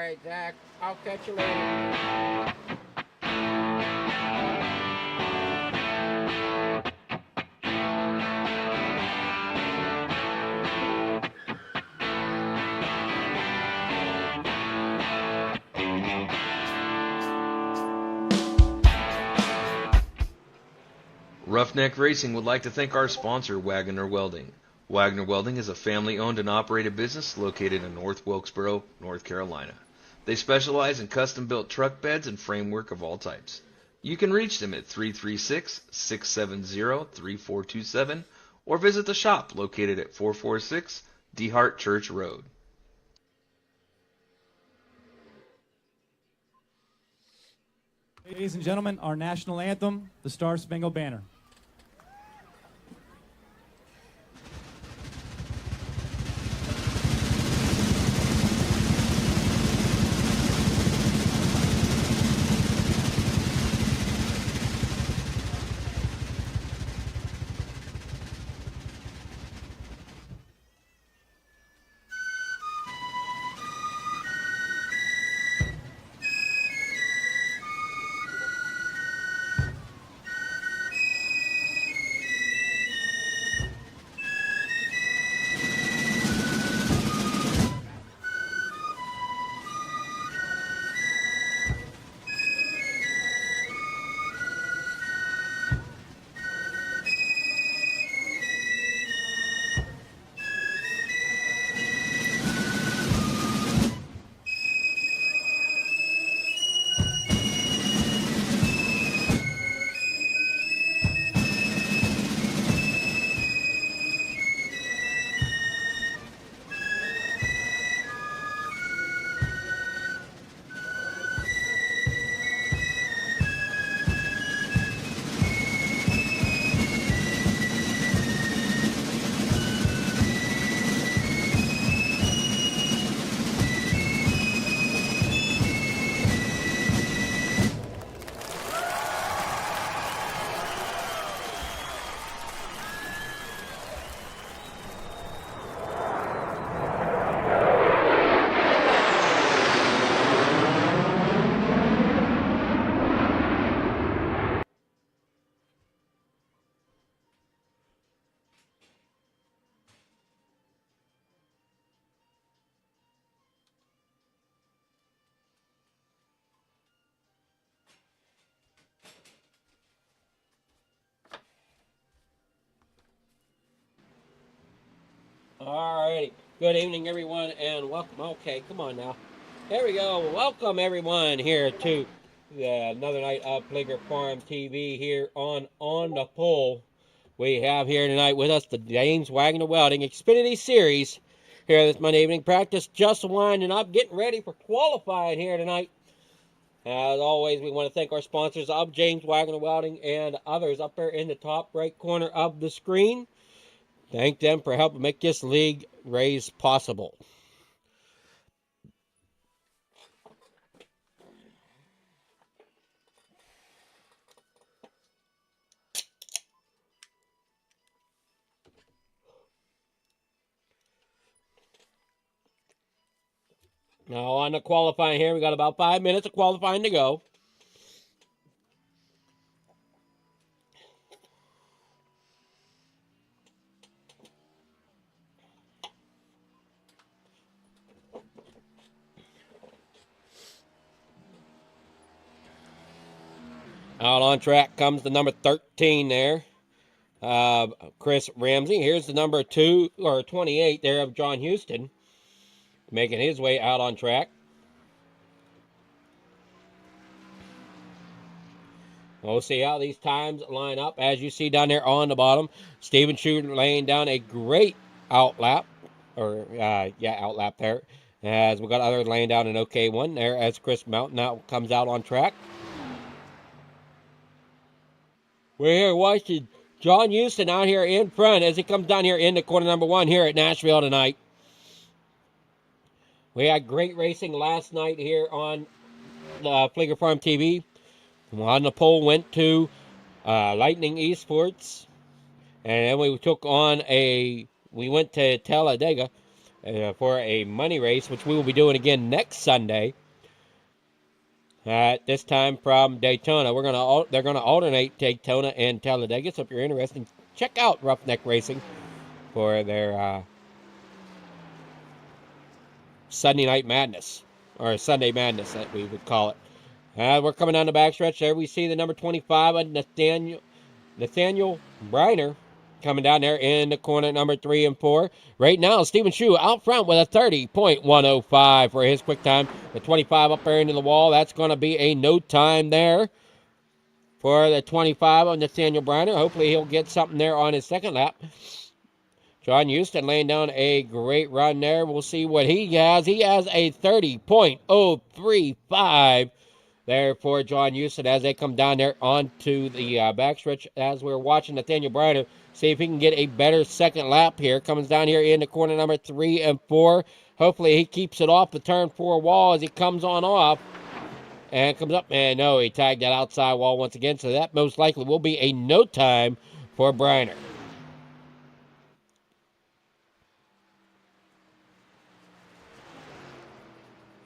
right, Zach. I'll catch you later. Roughneck Racing would like to thank our sponsor, Wagoner Welding. Wagoner Welding is a family-owned and operated business located in North Wilkesboro, North Carolina. They specialize in custom-built truck beds and framework of all types. You can reach them at 336-670-3427 or visit the shop located at 446 DeHart Church Road. Ladies and gentlemen, our national anthem, the Star Spangled Banner. Good evening, everyone, and welcome. Okay, come on now. There we go. Welcome, everyone, here to another night of Fleeger Farm TV here on the Pole. We have here tonight with us the James Wagoner Welding Xfinity Series. Here this Monday evening practice, just winding up, getting ready for qualifying here tonight. As always, we want to thank our sponsors of James Wagoner Welding and others up there in the top right corner of the screen. Thank them for helping make this league race possible. Now on the qualifying here, we got about 5 minutes of qualifying to go. Out on track comes the number 13 there, Chris Ramsey. Here's the number 28 there of John Houston, making his way out on track. We'll see how these times line up. As you see down there on the bottom, Stephen Chu laying down a great outlap, outlap there. As we got others laying down an okay one there as Chris Mountain now comes out on track. We're here watching John Houston out here in front as he comes down here into corner number 1 here at Nashville tonight. We had great racing last night here on the Fleeger Farm TV. On the pole went to Lightning Esports. And then we went to Talladega for a money race, which we will be doing again next Sunday. This time from Daytona. They're gonna alternate Daytona and Talladega. So if you're interested, check out Roughneck Racing for their Sunday Night Madness, or Sunday Madness that we would call it. We're coming down the backstretch there. We see the number 25 of Nathaniel Briner coming down there in the corner number 3 and 4. Right now, Stephen Chu out front with a 30.105 for his quick time. The 25 up there into the wall. That's going to be a no time there for the 25 of Nathaniel Briner. Hopefully he'll get something there on his second lap. John Houston laying down a great run there. We'll see what he has. He has a 30.035 there for John Houston as they come down there onto the backstretch as we're watching Nathaniel Briner see if he can get a better second lap here. Comes down here in the corner number 3 and 4. Hopefully he keeps it off the turn 4 wall as he comes on off and comes up. And no, he tagged that outside wall once again, so that most likely will be a no time for Briner.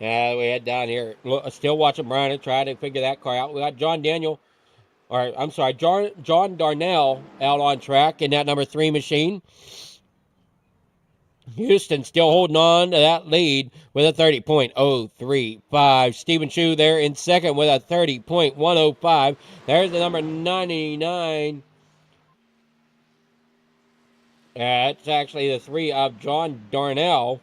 We head down here, still watching Briner try to figure that car out. We got John Darnell out on track in that number 3 machine. Houston still holding on to that lead with a 30.035. Stephen Chu there in second with a 30.105. There's the number 99. It's actually the 3 of John Darnell.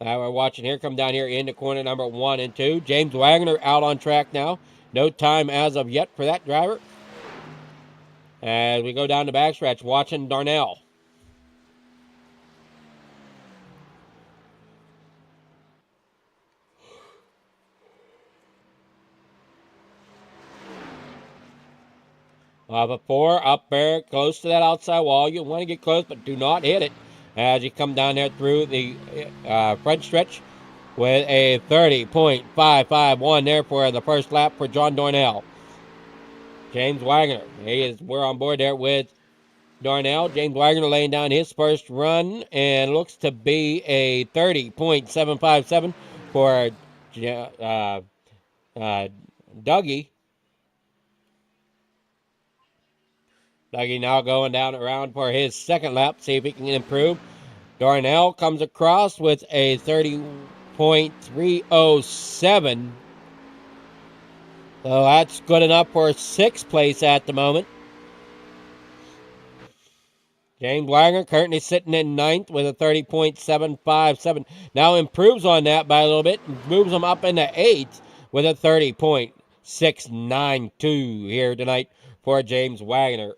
We're watching here come down here into corner number 1 and 2. James Wagoner out on track now. No time as of yet for that driver. As we go down the backstretch, watching Darnell. Before up there, close to that outside wall. You want to get close, but do not hit it. As you come down there through the front stretch with a 30.551 there for the first lap for John Darnell. James Wagoner, we're on board there with Darnell. James Wagoner laying down his first run and looks to be a 30.757 for Dougie. Dougie now going down around for his second lap, see if he can improve. Darnell comes across with a 30.307. So that's good enough for 6th place at the moment. James Wagner currently sitting in ninth with a 30.757. Now improves on that by a little bit. Moves him up into eighth with a 30.692 here tonight for James Wagner.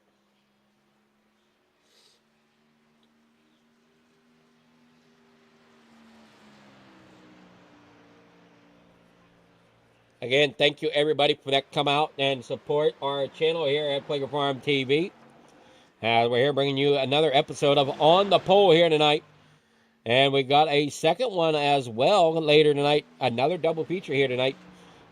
Again, thank you everybody for that come out and support our channel here at Plager Farm TV. We're here bringing you another episode of On the Pole here tonight. And we got a second one as well later tonight. Another double feature here tonight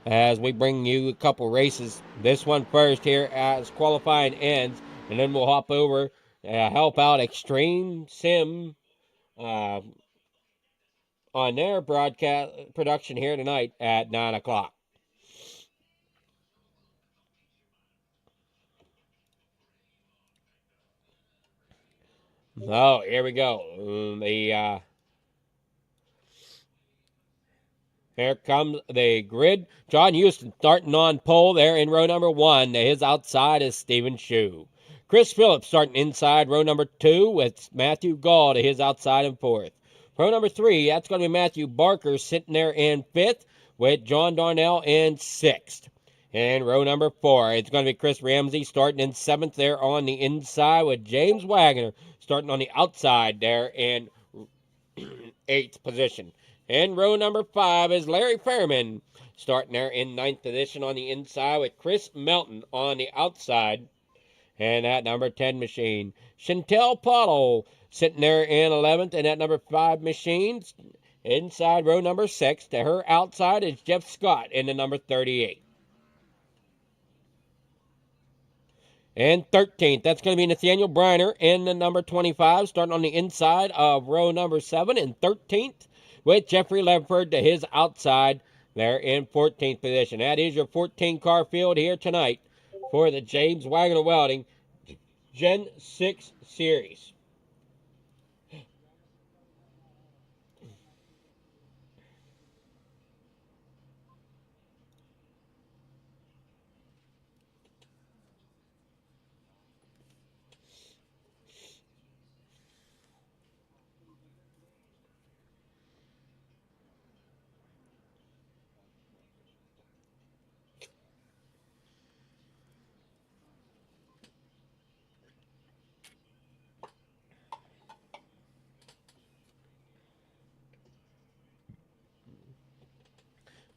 as we bring you a couple races. This one first here as qualifying ends. And then we'll hop over help out Extreme Sim on their broadcast production here tonight at 9 o'clock. Oh, here we go. Here comes the grid. John Houston starting on pole there in row number 1. His outside is Stephen Shue. Chris Phillips starting inside row number 2 with Matthew Gall to his outside in 4th. Row number 3, that's going to be Matthew Barker sitting there in 5th with John Darnell in 6th. And row number 4, it's going to be Chris Ramsey starting in 7th there on the inside with James Wagner starting on the outside there in 8th position. And row number 5 is Larry Fairman starting there in 9th position on the inside with Chris Melton on the outside. And that number 10 machine, Chantel Pottle sitting there in 11th. And that number 5 machine inside row number 6. To her outside is Jeff Scott in the number 38. And 13th, that's going to be Nathaniel Briner in the number 25, starting on the inside of row number 7. And 13th, with Jeffrey Ledford to his outside there in 14th position. That is your 14-car field here tonight for the James Wagner Welding Gen 6 Series.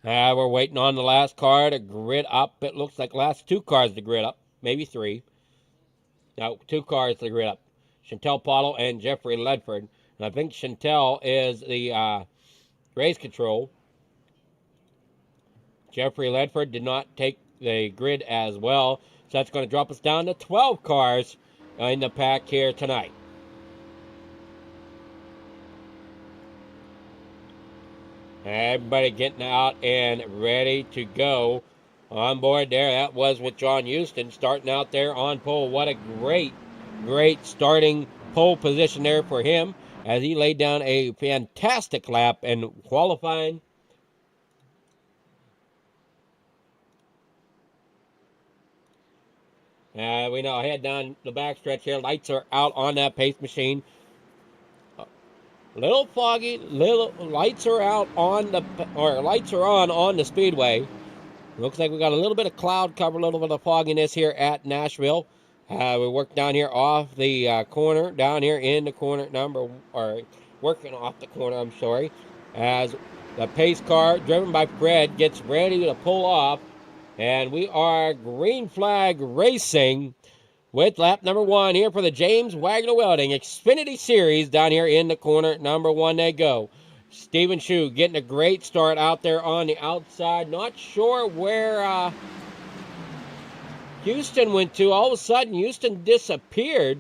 We're waiting on the last car to grid up. It looks like last 2 cars to grid up. Maybe 3. No, 2 cars to grid up. Chantel Pottle and Jeffrey Ledford. And I think Chantel is the race control. Jeffrey Ledford did not take the grid as well. So that's going to drop us down to 12 cars in the pack here tonight. Everybody getting out and ready to go on board there. That was with John Houston starting out there on pole. What a great starting pole position there for him as he laid down a fantastic lap in qualifying. We now head down the backstretch here. Lights are out on that pace machine. Little foggy, lights are out on lights are on the speedway. Looks like we got a little bit of cloud cover, a little bit of fogginess here at Nashville. We work down here off the corner, down here in the corner working off the corner, I'm sorry, as the pace car driven by Fred gets ready to pull off, and we are green flag racing with lap number 1 here for the James Wagner Welding Xfinity Series. Down here in the corner, number 1 they go. Stephen Shue getting a great start out there on the outside. Not sure where Houston went to. All of a sudden, Houston disappeared.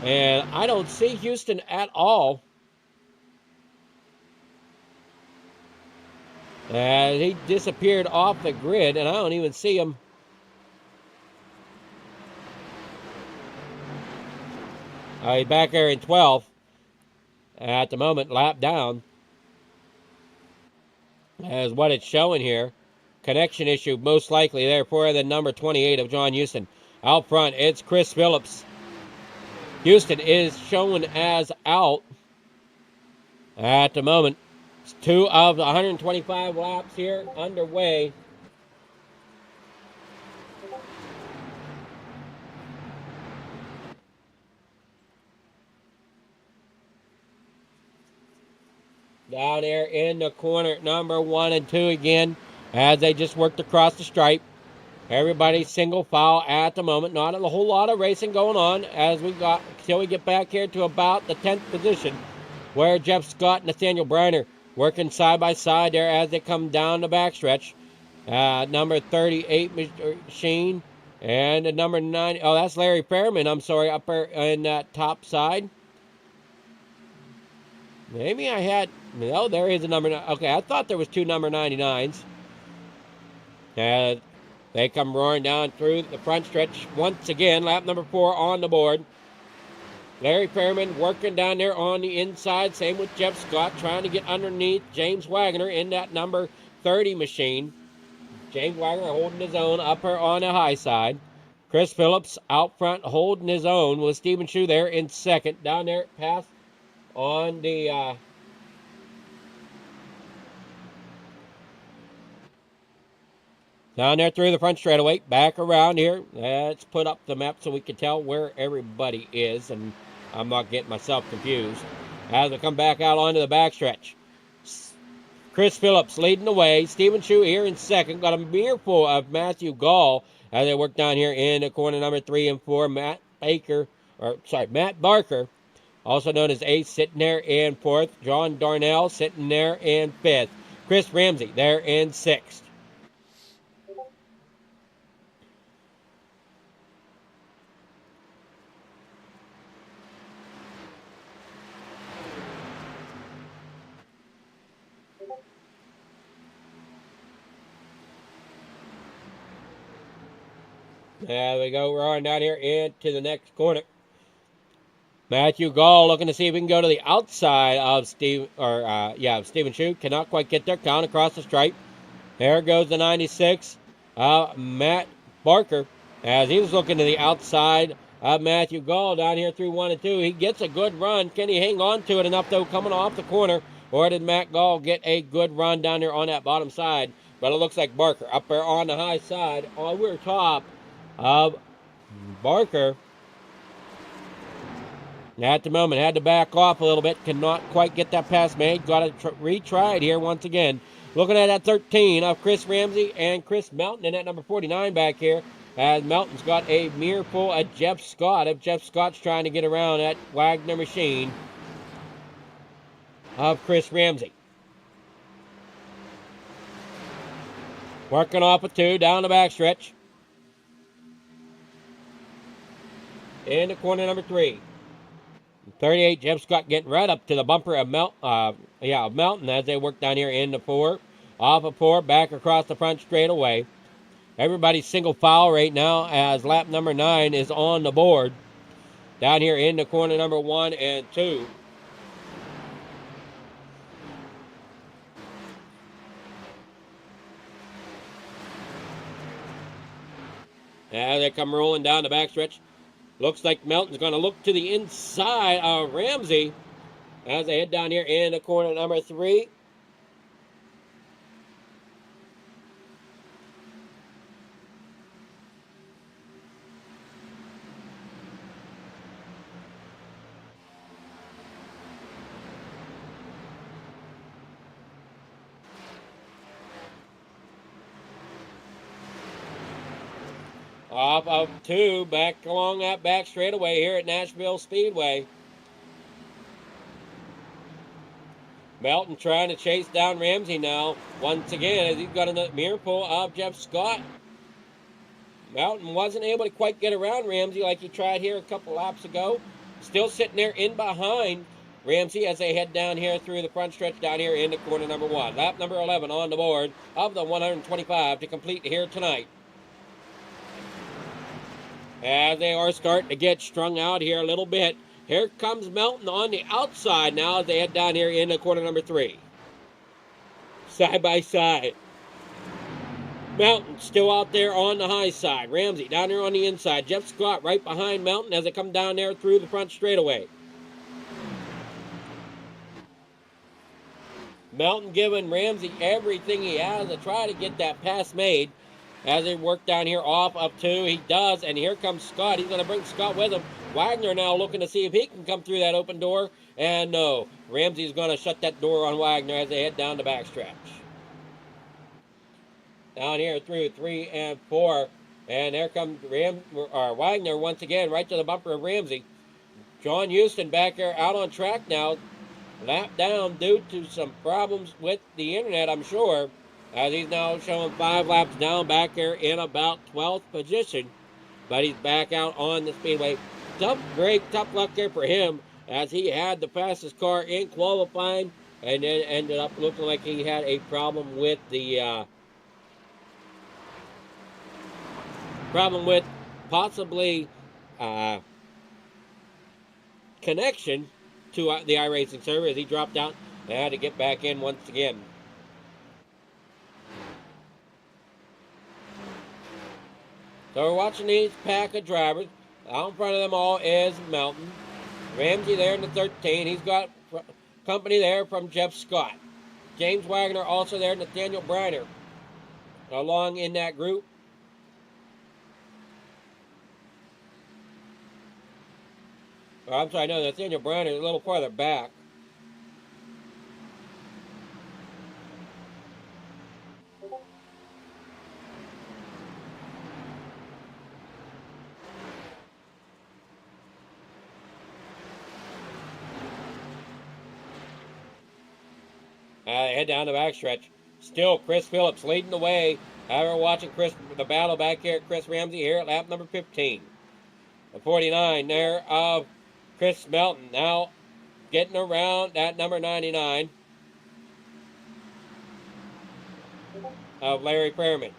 And I don't see Houston at all. He disappeared off the grid, and I don't even see him. He's back there in 12th at the moment, lap down. As what it's showing here. Connection issue most likely there for the number 28 of John Houston. Out front, it's Chris Phillips. Houston is shown as out at the moment. It's 2 of the 125 laps here underway. Down there in the corner, number 1 and 2 again, as they just worked across the stripe. Everybody single file at the moment. Not a whole lot of racing going on as we got till we get back here to about the 10th position, where Jeff Scott and Nathaniel Briner working side by side there as they come down the backstretch. Number 38 machine and the number 9. Oh, that's Larry Fairman. I'm sorry, up there in that top side. Maybe I had. No, there is a number. Okay, I thought there was 2 number 99s. And they come roaring down through the front stretch once again. Lap number 4 on the board. Larry Fairman working down there on the inside. Same with Jeff Scott trying to get underneath James Wagoner in that number 30 machine. James Wagoner holding his own upper on the high side. Chris Phillips out front holding his own with Stephen Shue there in second. Down there past on the down there through the front straightaway. Back around here. Let's put up the map so we can tell where everybody is, and I'm not getting myself confused. As we come back out onto the backstretch. Chris Phillips leading the way. Stephen Shue here in second. Got a mirrorful of Matthew Gall as they work down here in the corner number 3 and 4. Matt Barker, also known as Ace, sitting there in 4th. John Darnell sitting there in 5th. Chris Ramsey there in 6th. There we go. We're on down here into the next corner. Matthew Gall looking to see if we can go to the outside of Stephen Shue. Cannot quite get there. Count across the stripe. There goes the 96. Matt Barker, as he was looking to the outside of Matthew Gall down here through 1 and 2. He gets a good run. Can he hang on to it enough, though, coming off the corner? Or did Matt Gall get a good run down there on that bottom side? But it looks like Barker up there on the high side. We're top of Barker. At the moment, had to back off a little bit. Cannot quite get that pass made. Got to retry it here once again. Looking at that 13 of Chris Ramsey and Chris Melton in that number 49 back here. As Melton's got a mirror full of Jeff Scott. If Jeff Scott's trying to get around that Wagner machine of Chris Ramsey. Working off a 2 down the backstretch. In the corner number 3. 38, Jeff Scott getting right up to the bumper of Melton as they work down here in the 4. Off of 4, back across the front straightaway. Everybody's single foul right now as lap number 9 is on the board. Down here in the corner number 1 and 2. As they come rolling down the backstretch. Looks like Melton's going to look to the inside of Ramsey as they head down here in the corner number 3. Off of 2, back along that back straightaway here at Nashville Speedway. Melton trying to chase down Ramsey now. Once again, as he's got a mirrorful of Jeff Scott. Melton wasn't able to quite get around Ramsey like he tried here a couple laps ago. Still sitting there in behind Ramsey as they head down here through the front stretch down here into corner number 1. Lap number 11 on the board of the 125 to complete here tonight. As they are starting to get strung out here a little bit. Here comes Melton on the outside now as they head down here into corner number 3. Side by side. Mountain still out there on the high side. Ramsey down there on the inside. Jeff Scott right behind Mountain as they come down there through the front straightaway. Mountain giving Ramsey everything he has to try to get that pass made. As they work down here off up two, he does, and here comes Scott. He's going to bring Scott with him. Wagner now looking to see if he can come through that open door, and no. Ramsey's going to shut that door on Wagner as they head down the backstretch. Down here through 3 and 4, and there comes Wagner once again right to the bumper of Ramsey. John Houston back there out on track now, lapped down due to some problems with the internet, I'm sure, as he's now showing 5 laps down back there in about 12th position, but he's back out on the speedway. Tough luck there for him, as he had the fastest car in qualifying, and then ended up looking like he had a problem with the possibly connection to the iRacing server, as he dropped out and had to get back in once again. So we're watching these pack of drivers. Out in front of them all is Mountain. Ramsey there in the 13. He's got company there from Jeff Scott. James Wagoner also there. Nathaniel Briner along in that group. Oh, I'm sorry, no, Nathaniel Briner is a little farther back. Head down the backstretch. Still Chris Phillips leading the way. However, watching the battle back here at Chris Ramsey here at lap number 15. The 49 there of Chris Melton now getting around that number 99 of Larry Fairman.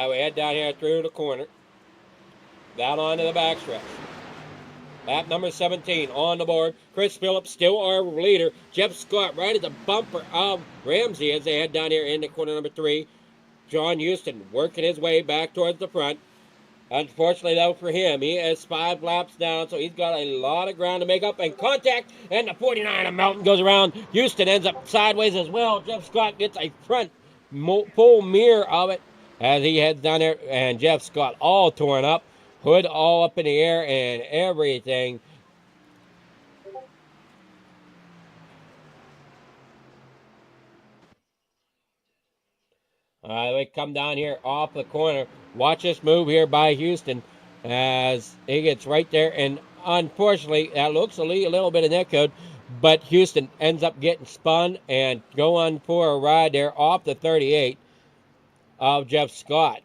We head down here through the corner, down onto the backstretch. Lap number 17 on the board. Chris Phillips still our leader. Jeff Scott right at the bumper of Ramsey as they head down here into corner number 3. John Houston working his way back towards the front. Unfortunately, though, for him, he is 5 laps down, so he's got a lot of ground to make up. And contact, and the 49 of Melton goes around. Houston ends up sideways as well. Jeff Scott gets a front full mirror of it as he heads down there, and Jeff Scott all torn up, hood all up in the air and everything. We come down here off the corner. Watch this move here by Houston as he gets right there, and unfortunately that looks a little bit of netcode, but Houston ends up getting spun and going for a ride there off the 38 of Jeff Scott.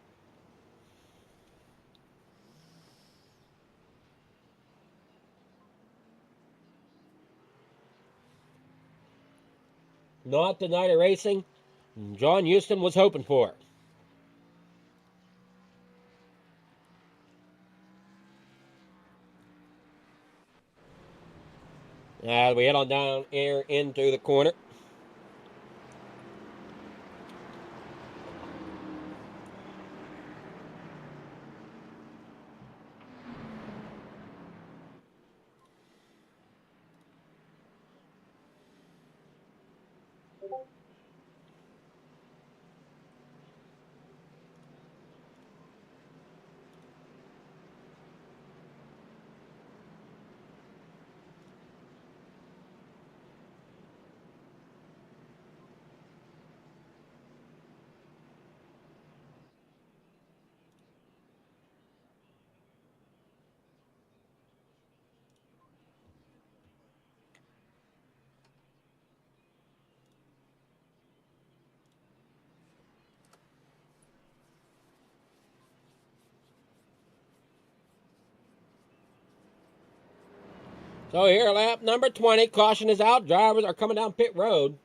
Not the night of racing John Houston was hoping for. As we head on down here into the corner. So here, lap number 20. Caution is out. Drivers are coming down pit road.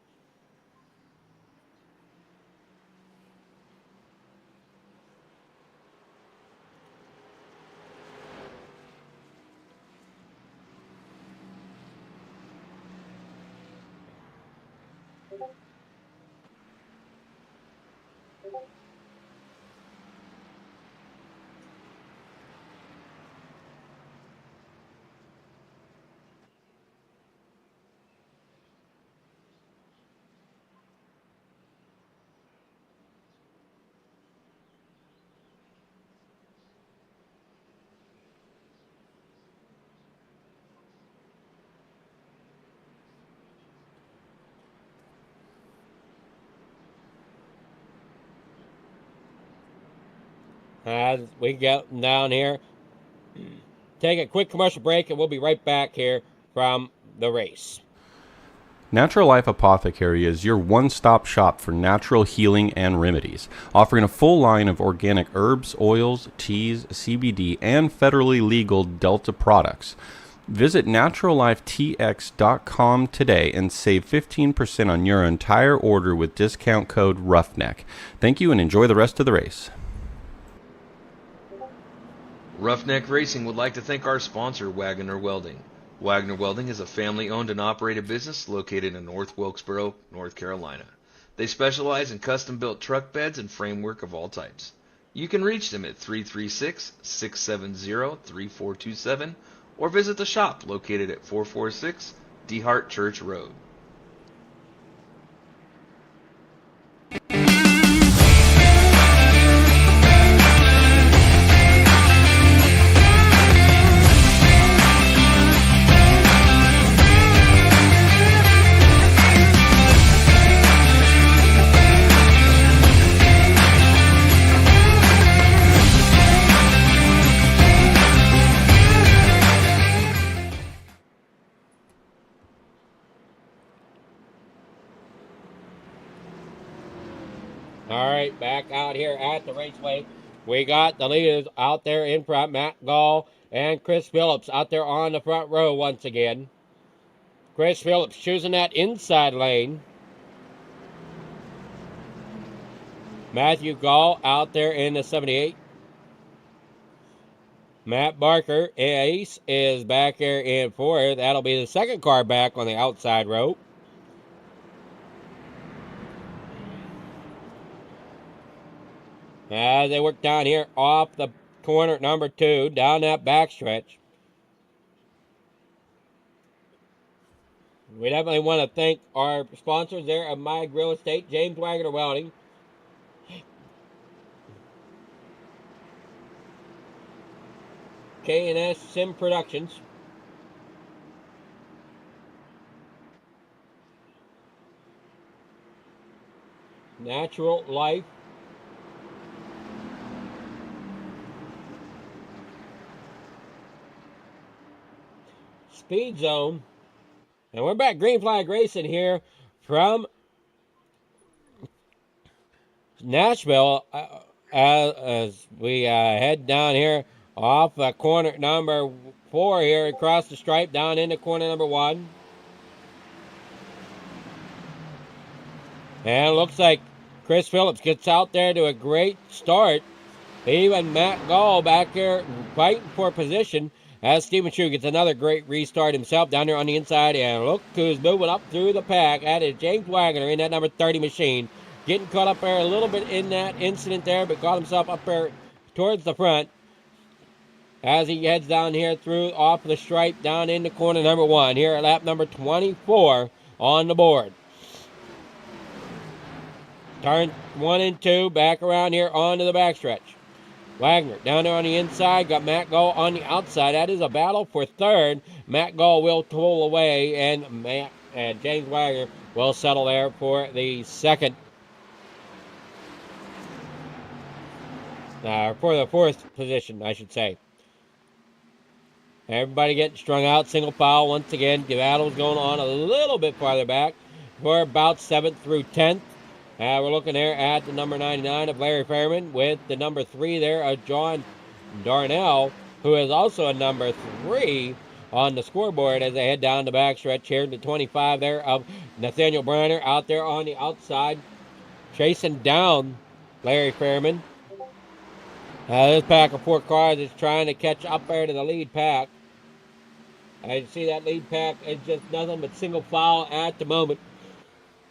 As we get down here, take a quick commercial break, and we'll be right back here from the race. Natural Life Apothecary is your one-stop shop for natural healing and remedies, offering a full line of organic herbs, oils, teas, CBD, and federally legal Delta products. Visit naturallifetx.com today and save 15% on your entire order with discount code ROUGHNECK. Thank you and enjoy the rest of the race. Roughneck Racing would like to thank our sponsor, Wagoner Welding. Wagoner Welding is a family-owned and operated business located in North Wilkesboro, North Carolina. They specialize in custom-built truck beds and framework of all types. You can reach them at 336-670-3427 or visit the shop located at 446 DeHart Church Road. All right, back out here at the raceway. We got the leaders out there in front, Matt Gall and Chris Phillips out there on the front row once again. Chris Phillips choosing that inside lane. Matthew Gall out there in the 78. Matt Barker, Ace, is back here in fourth. That'll be the second car back on the outside row. As they work down here off the corner number 2, down that backstretch. We definitely want to thank our sponsors there at My Real Estate, James Wagoner Welding, K&S Sim Productions, Natural Life, Speed Zone, and we're back Green Flag Racing here from Nashville as we head down here off corner number 4 here across the stripe down into corner number 1. And it looks like Chris Phillips gets out there to a great start. Even Matt Gall back here fighting for position as Stephen Chu gets another great restart himself down there on the inside. And look who's moving up through the pack. That is James Wagoner in that number 30 machine. Getting caught up there a little bit in that incident there, but got himself up there towards the front as he heads down here through off the stripe down into corner number 1 here at lap number 24 on the board. Turn 1 and 2 back around here onto the backstretch. Wagner down there on the inside, got Matt Gall on the outside. That is a battle for third. Matt Gall will pull away, and James Wagner will settle there for the second. For the fourth position, I should say. Everybody getting strung out, single file once again. The battle's going on a little bit farther back for about 7th through 10th. We're looking there at the number 99 of Larry Fairman with the number 3 there of John Darnell, who is also a number 3 on the scoreboard as they head down the backstretch here. The 25 there of Nathaniel Briner out there on the outside, chasing down Larry Fairman. This pack of 4 cars is trying to catch up there to the lead pack. I see that lead pack is just nothing but single file at the moment.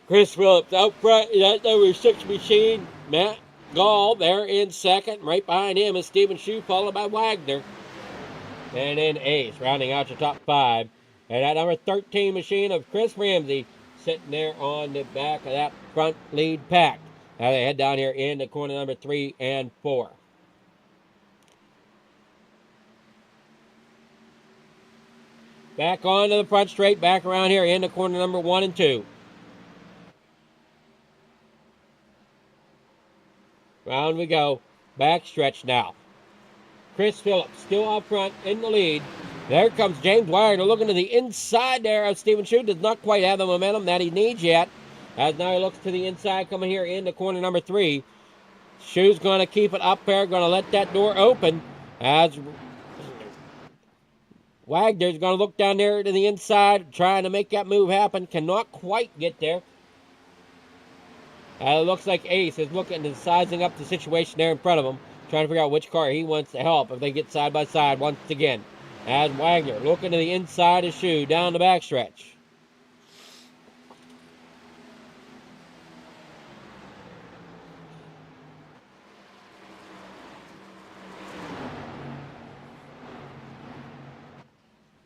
Chris Phillips out front, that number 6 machine. Matt Gall there in second. Right behind him is Stephen Shue, followed by Wagner. And then Ace, rounding out your top 5. And that number 13 machine of Chris Ramsey sitting there on the back of that front lead pack. Now they head down here into corner number 3 and 4. Back onto the front straight, back around here into corner number 1 and 2. Round we go. Back stretch now. Chris Phillips still up front in the lead. There comes James Wagner looking to the inside there of Stephen Shue. Does not quite have the momentum that he needs yet. As now he looks to the inside coming here into corner number 3. Shue's going to keep it up there. Going to let that door open. As Wagner's going to look down there to the inside. Trying to make that move happen. Cannot quite get there. It looks like Ace is looking and sizing up the situation there in front of him, trying to figure out which car he wants to help if they get side by side once again. As Wagner looking to the inside of Shue down the backstretch.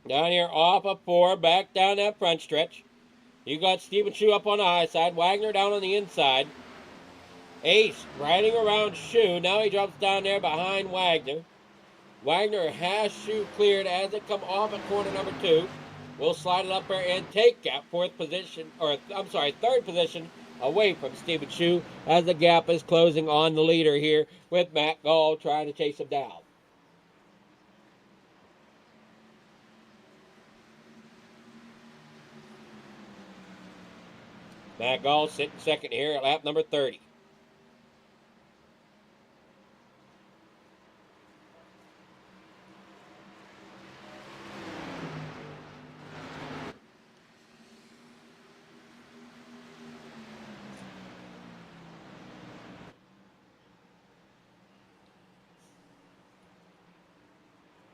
Down here off of 4, back down that front stretch. You got Stephen Shue up on the high side, Wagner down on the inside. Ace riding around Shue. Now he drops down there behind Wagner. Wagner has Shue cleared as they come off at corner number 2. We'll slide it up there and take that third position away from Stephen Shue as the gap is closing on the leader here with Matt Gall trying to chase him down. Matt Gall sitting second here at lap number 30.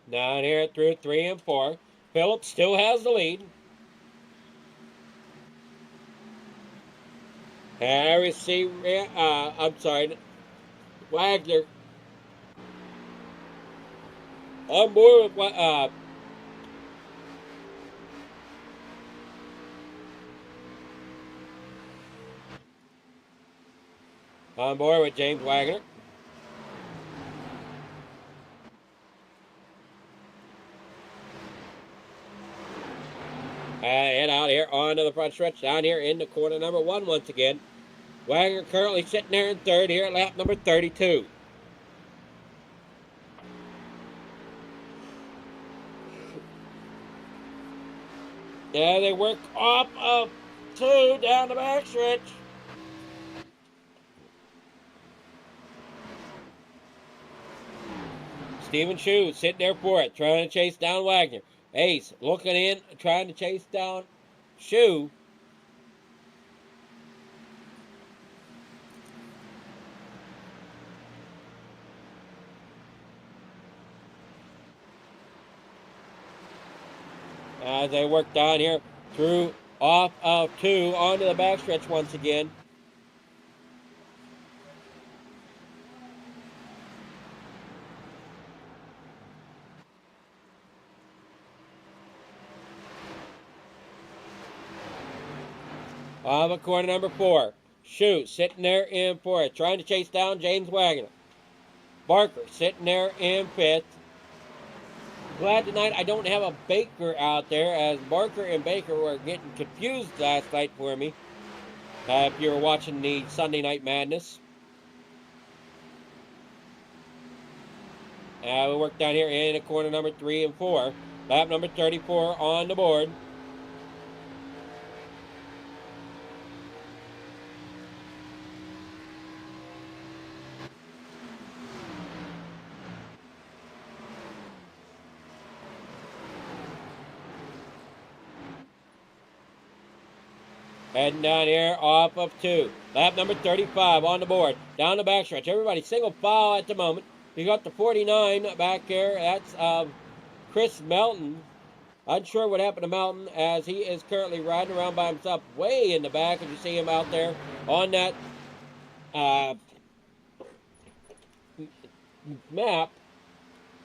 Down here through 3 and 4. Phillips still has the lead. Wagner on board with James Wagner. And out here onto the front stretch, down here into corner number 1 once again. Wagner currently sitting there in third here at lap number 32. Yeah, they work off of 2 down the backstretch. Stephen Shue sitting there for it, trying to chase down Wagner. Ace looking in, trying to chase down Shue. As they work down here through off of 2 onto the backstretch once again. On the corner number 4. Shue sitting there in 4th, trying to chase down James Wagner. Barker sitting there in 5th. Glad tonight I don't have a Baker out there, as Barker and Baker were getting confused last night for me. If you were watching the Sunday Night Madness. We work down here in corner number 3 and 4. Lap number 34 on the board. Heading down here off of 2. Lap number 35 on the board. Down the backstretch. Everybody single file at the moment. You got the 49 back here. That's Chris Melton. Unsure what happened to Melton as he is currently riding around by himself way in the back. As you see him out there on that map.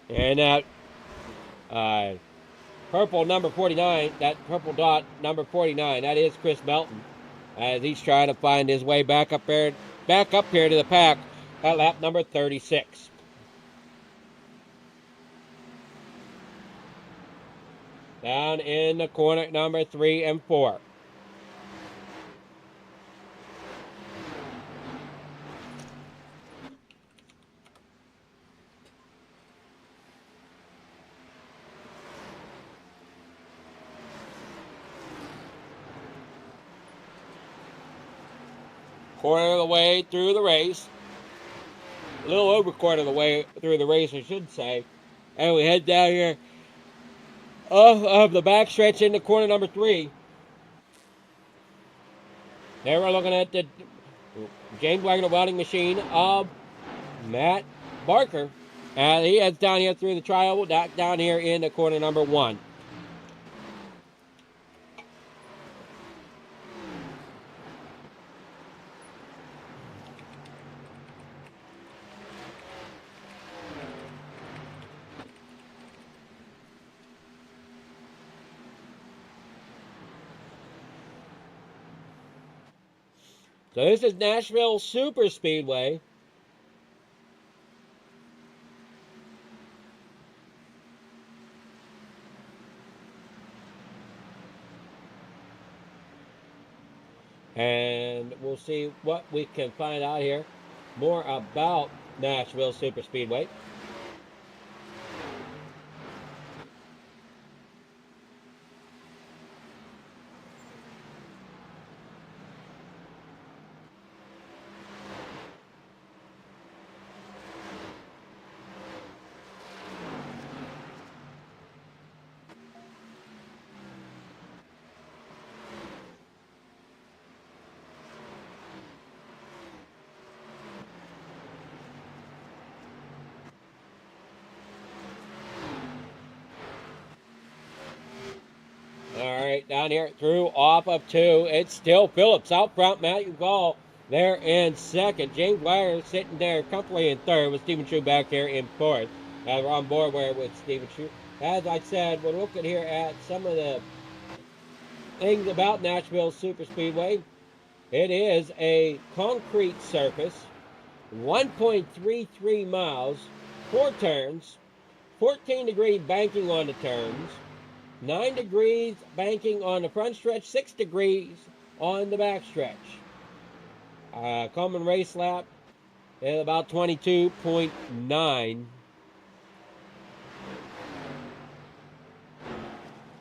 And that purple number 49, that purple dot number 49, that is Chris Melton. As he's trying to find his way back up here to the pack at lap number 36. Down in the corner number 3 and 4. Quarter of the way through the race. A little over quarter of the way through the race, I should say. And we head down here off of the backstretch into corner number 3. There we're looking at the James Wagoner welding machine of Matt Barker. And he heads down here through the trial, down here into corner number 1. So this is Nashville Super Speedway. And we'll see what we can find out here more about Nashville Super Speedway. All right, down here through off of 2. It's still Phillips out front. Matthew Gall there in second. James Wire sitting there comfortably in third with Stephen True back here in fourth. We're on board with Stephen True. As I said, we're looking here at some of the things about Nashville Super Speedway. It is a concrete surface, 1.33 miles, 4 turns, 14-degree banking on the turns, 9 degrees banking on the front stretch, 6 degrees on the back stretch. Common race lap is about 22.9.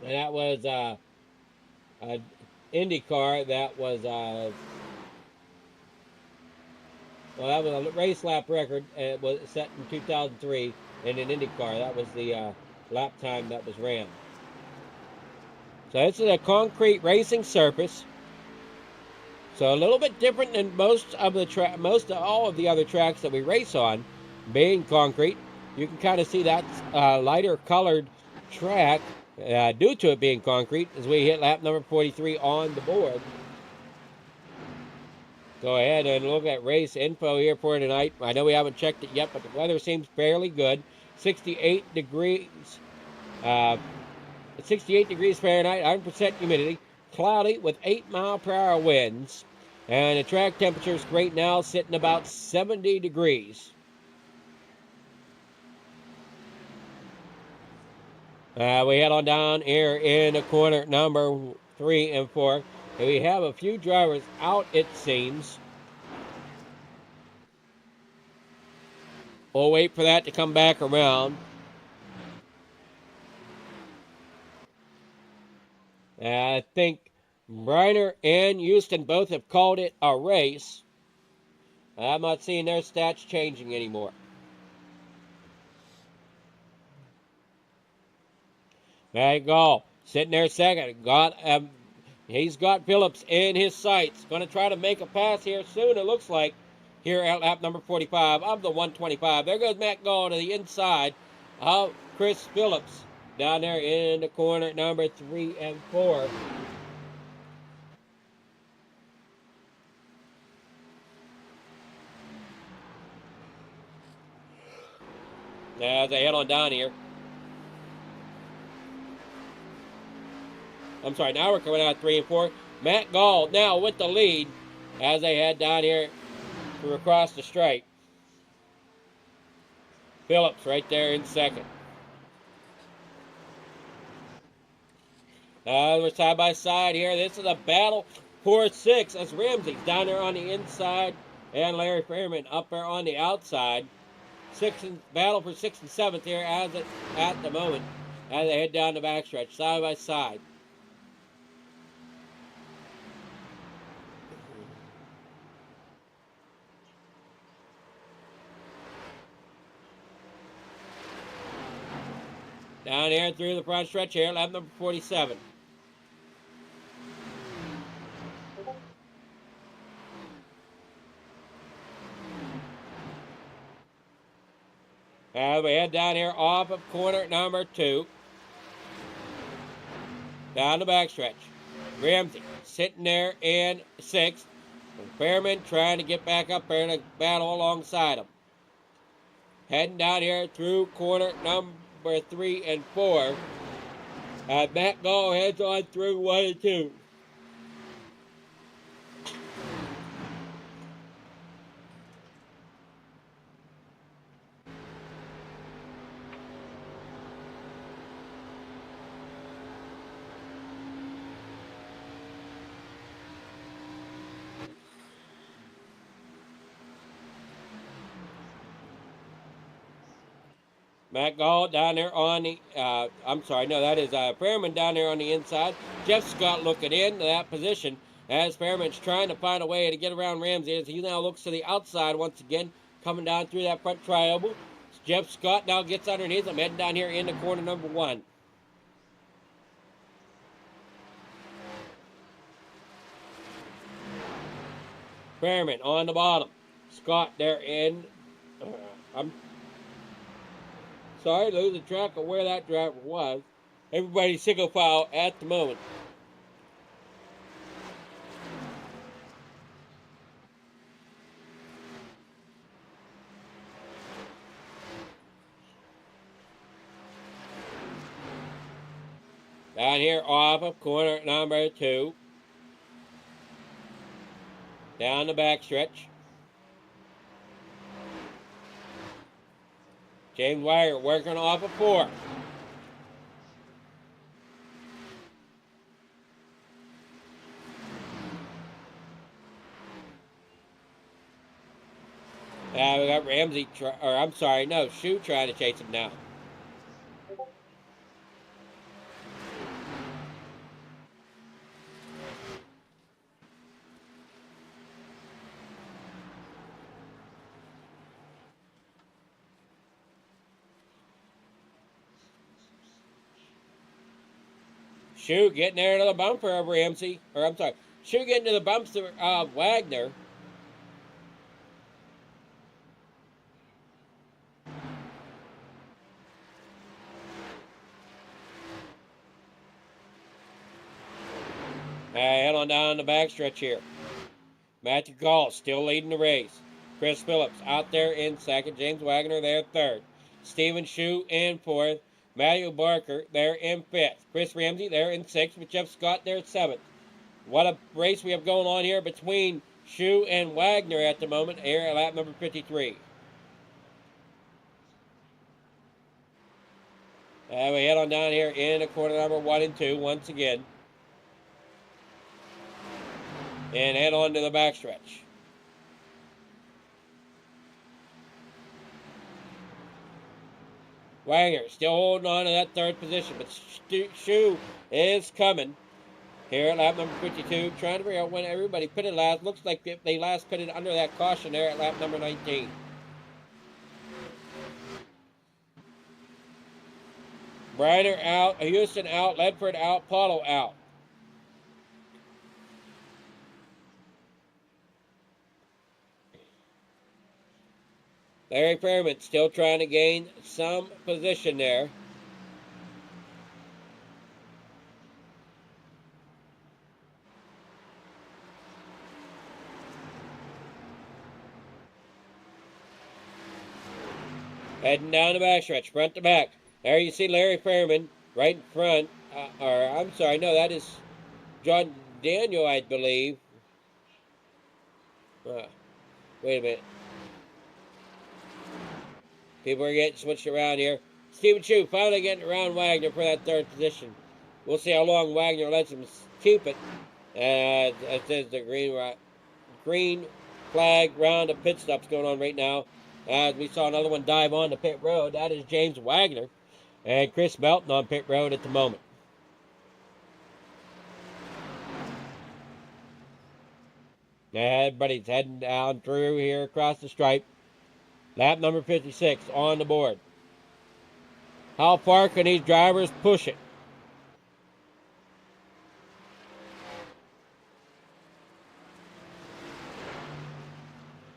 And that was an IndyCar. That was that was a race lap record. It was set in 2003 in an IndyCar. That was the lap time that was ran. So this is a concrete racing surface. So a little bit different than most of all of the other tracks that we race on, being concrete. You can kind of see that lighter colored track due to it being concrete as we hit lap number 43 on the board. Go ahead and look at race info here for tonight. I know we haven't checked it yet, but the weather seems fairly good. 68 degrees. 68 degrees Fahrenheit, 100% humidity, cloudy with 8-mile-per-hour winds, and the track temperature is great now, sitting about 70 degrees. We head on down here in the corner number 3 and 4, and we have a few drivers out, it seems. We'll wait for that to come back around. I think Briner and Houston both have called it a race. I'm not seeing their stats changing anymore. There you go. Sitting there second. Got He's got Phillips in his sights. Going to try to make a pass here soon, it looks like, here at lap number 45 of the 125. There goes Matt Gall to the inside of Chris Phillips down there in the corner number 3 and 4. As they head on down here. I'm sorry, now we're coming out 3 and 4. Matt Gall now with the lead as they head down here to across the straight. Phillips right there in second. We're side by side here. This is a battle for 6. That's Ramsey down there on the inside and Larry Fairman up there on the outside. Battle for 6th and 7th here at the moment as they head down the backstretch, side by side. Down here through the front stretch here, lap number 47. We head down here off of corner number 2. Down the backstretch. Ramsey sitting there in 6th. And Fairman trying to get back up there in a battle alongside him. Heading down here through corner number 3 and 4. Matt Gall heads on through 1 and 2. Matt Gall down there on the, that is Fairman down there on the inside. Jeff Scott looking into that position as Fairman's trying to find a way to get around Ramsey as he now looks to the outside once again, coming down through that front triangle. Jeff Scott now gets underneath him, heading down here into corner number 1. Fairman on the bottom. Scott there in, I'm sorry, losing track of where that driver was. Everybody's single file at the moment. Down here off of corner number 2. Down the backstretch. James Wire working off of 4. We got Ramsey, Shoe trying to chase him now. Shoe getting there to the bumper of Ramsey. Shoe getting to the bumper of Wagner. Head on down the backstretch here. Matthew Gall still leading the race. Chris Phillips out there in 2nd. James Wagoner there 3rd. Stephen Shoe in 4th. Matthew Barker there in 5th. Chris Ramsey there in 6th with Jeff Scott there at 7th. What a race we have going on here between Shoe and Wagner at the moment here at lap number 53. We head on down here in the corner number 1 and 2 once again. And head on to the backstretch. Wagner still holding on to that 3rd position, but Shoe is coming here at lap number 52, trying to figure out when everybody pitted last. Looks like they last pitted under that caution there at lap number 19. Briner out, Houston out, Ledford out, Paulo out. Larry Fairman still trying to gain some position there. Heading down the backstretch, front to back. There you see Larry Fairman right in front. Or, I'm sorry, no, that is John Daniel, I believe. Wait a minute. People are getting switched around here. Stephen Chu finally getting around Wagner for that third position. We'll see how long Wagner lets him keep it. It says the green flag round of pit stops going on right now. As we saw another one dive on the pit road. That is James Wagner and Chris Melton on pit road at the moment. Everybody's heading down through here across the stripe. Lap number 56 on the board. How far can these drivers push it?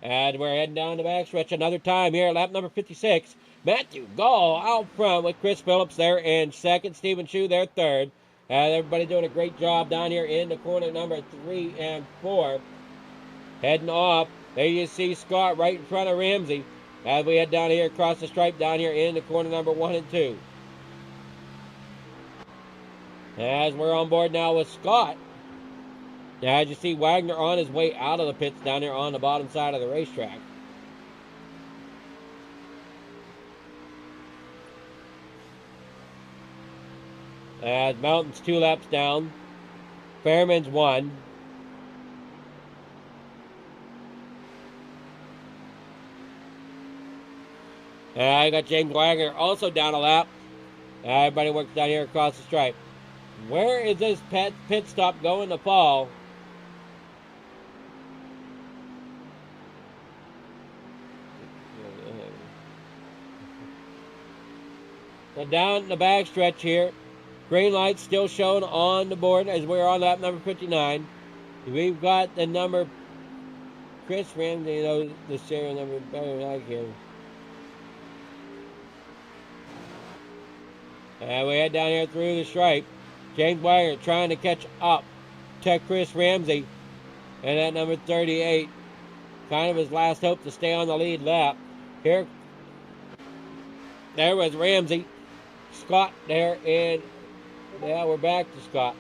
And we're heading down the backstretch another time here. Lap number 56. Matthew Gall out front with Chris Phillips there in second. Stephen Chu there third. And everybody doing a great job down here in the corner number 3 and 4. Heading off. There you see Scott right in front of Ramsey. As we head down here across the stripe down here in the corner number 1 and 2. As we're on board now with Scott. As you see Wagner on his way out of the pits down here on the bottom side of the racetrack. As Mountain's 2 laps down. Fairman's 1. I got James Wagner also down a lap. Everybody works down here across the stripe. Where is this pit stop going to fall? So down the backstretch here. Green light still showing on the board as we're on lap number 59. We've got the number Chris Ramsey, you know, the serial number better than I can. And we head down here through the stripe. James Wagner trying to catch up to Chris Ramsey. And at number 38, kind of his last hope to stay on the lead lap. There was Ramsey. Scott there, and yeah, we're back to Scott.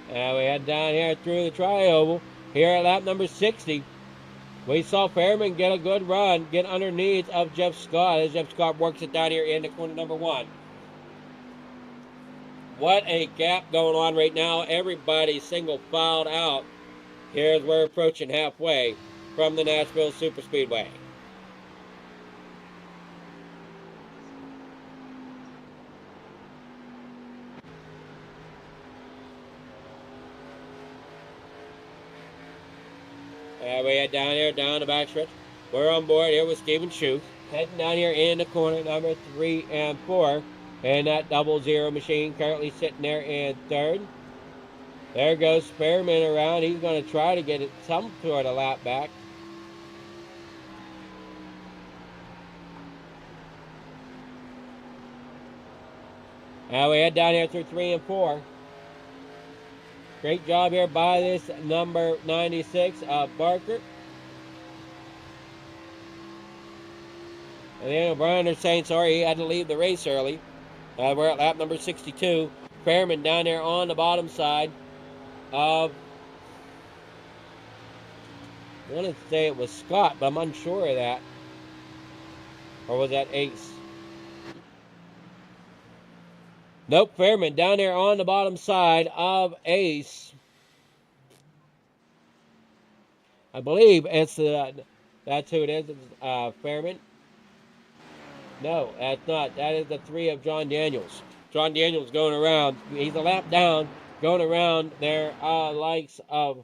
And we head down here through the tri-oval. Here at lap number 60, we saw Fairman get a good run, get underneath of Jeff Scott as Jeff Scott works it down here in the corner number 1. What a gap going on right now. Everybody single filed out. Here as we're approaching halfway from the Nashville Superspeedway. We head down here, down the backstretch. We're on board here with Stephen Chu. Heading down here in the corner number 3 and 4. And that 00 machine currently sitting there in third. There goes Fairman around. He's going to try to get it some sort of lap back. And we head down here through 3 and 4. Great job here by this number 96, Barker. And then O'Brien is saying sorry he had to leave the race early. We're at lap number 62. Fairman down there on the bottom side of, I want to say it was Scott, but I'm unsure of that. Or was that Ace? Nope, Fairman down there on the bottom side of Ace. I believe it's that's who it is. It's Fairman. No, that's not. That is the 3 of John Daniels. John Daniels going around. He's a lap down, going around their likes of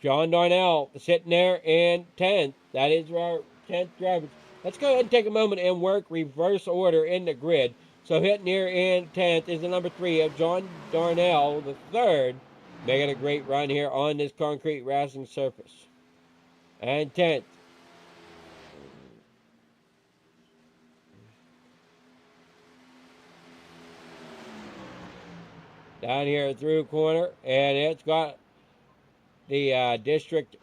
John Darnell sitting there in 10th. That is our 10th driver. Let's go ahead and take a moment and work reverse order in the grid. So hitting here in 10th is the number 3 of John Darnell, the third, making a great run here on this concrete racing surface. And 10th. Down here through corner, and it's got the district.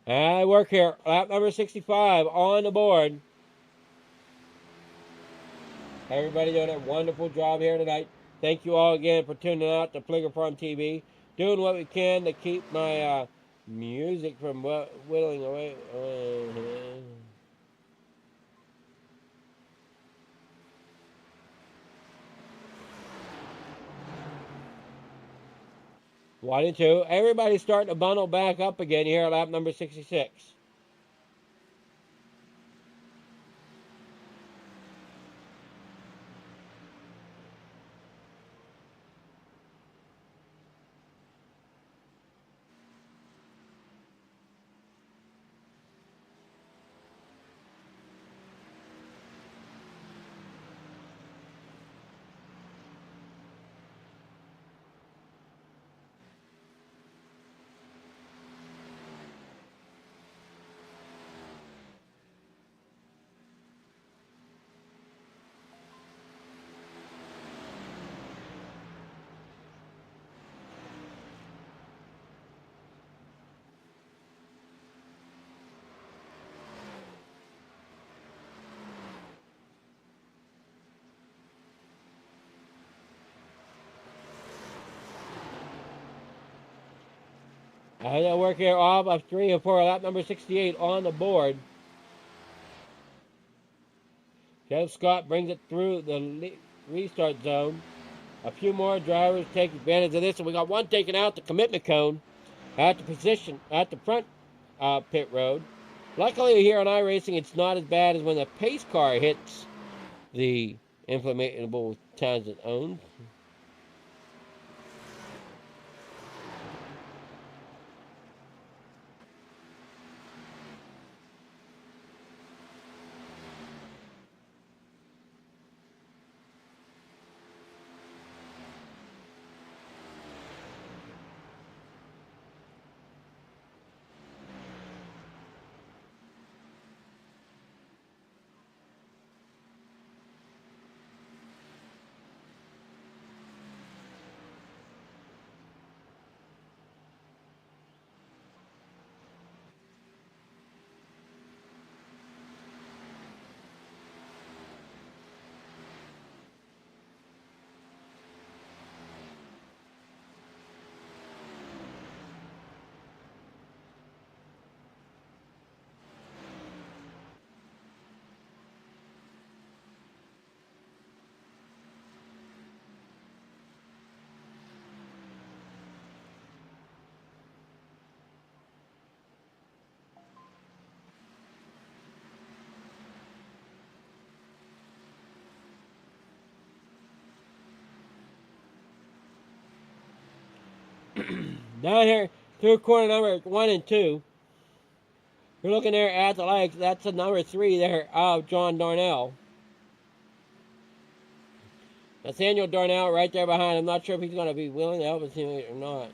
I work here. Lap number 65 on the board. Everybody doing a wonderful job here tonight. Thank you all again for tuning out to Flicker Farm TV. Doing what we can to keep my music from whittling away. One and two. Everybody's starting to bundle back up again here at lap number 66. I work here off of 3 and 4, lap number 68 on the board. Jeff Scott brings it through the restart zone. A few more drivers take advantage of this, and we got one taking out the commitment cone at the position at the front pit road. Luckily here on iRacing, it's not as bad as when the pace car hits the inflammable tangent zone. Down here through corner number 1 and 2. You're looking there at the legs. That's the number 3 there of John Darnell. Nathaniel Darnell right there behind. I'm not sure if he's going to be willing to help us or not.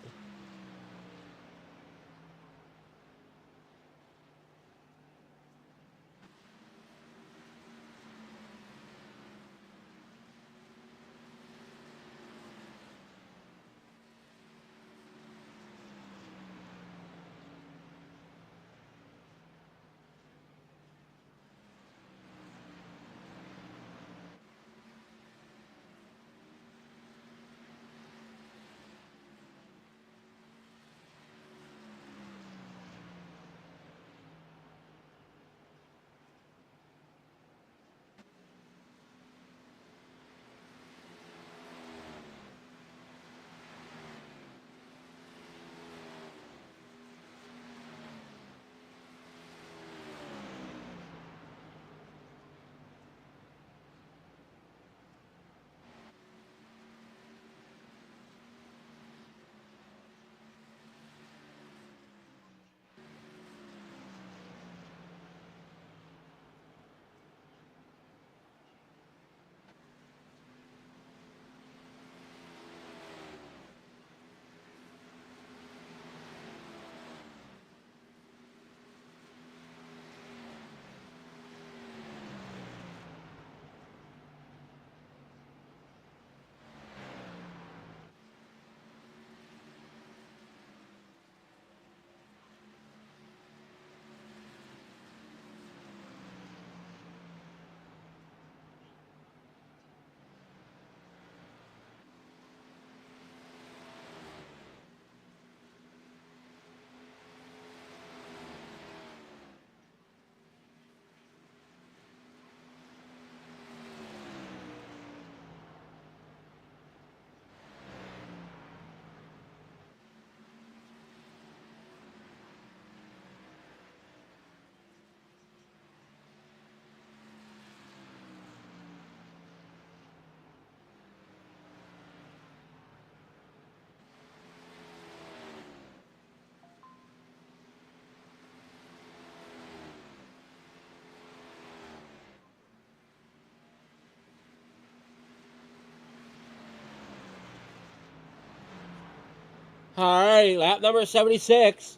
All right, lap number 76.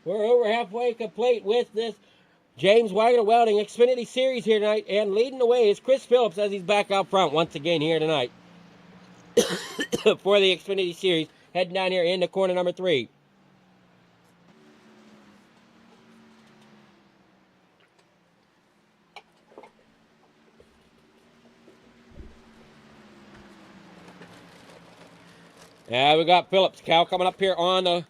We're over halfway complete with this James Wagoner Welding Xfinity Series here tonight, and leading the way is Chris Phillips as he's back out front once again here tonight for the Xfinity Series, heading down here into corner number 3. We got Phillips. Cal coming up here on the,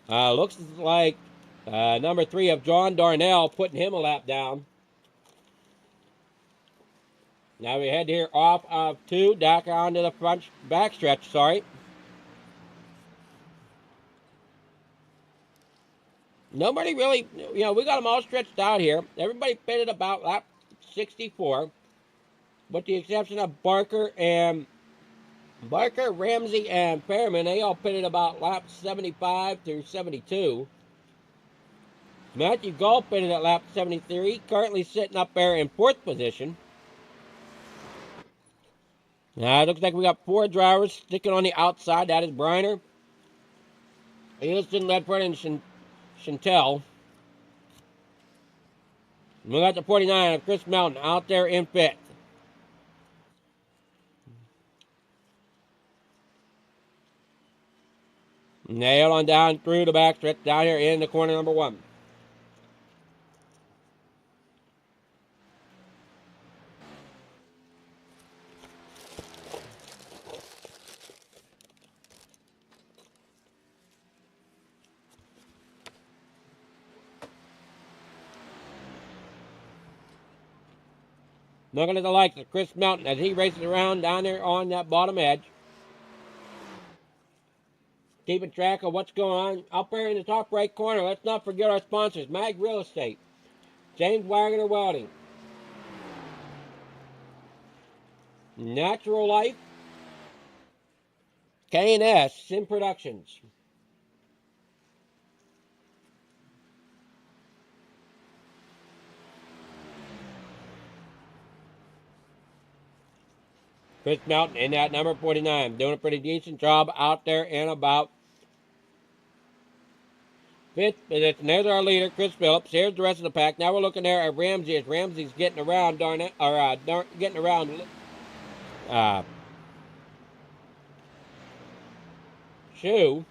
looks like number 3 of John Darnell, putting him a lap down. Now we head here off of 2, back onto the front backstretch, sorry. Nobody really, we got them all stretched out here. Everybody pitted about lap 64, with the exception of Barker, Ramsey, and Fairman. They all pitted about laps 75 through 72. Matthew Gall pitted at lap 73, currently sitting up there in 4th position. Now it looks like we got 4 drivers sticking on the outside. That is Briner, Houston, Ledford, and Chantel. We got the 49 of Chris Melton out there in 5th. Nail on down through the backstretch down here in the corner number 1. Looking at the likes of Chris Melton as he races around down there on that bottom edge. Keeping track of what's going on up there in the top right corner. Let's not forget our sponsors. Mag Real Estate, James Wagoner Welding, Natural Life, K&S, Sim Productions. Chris Melton in that number 49, doing a pretty decent job out there and about 5th position. There's our leader, Chris Phillips. Here's the rest of the pack. Now we're looking there at Ramsey as Ramsey's getting around getting around Shoe.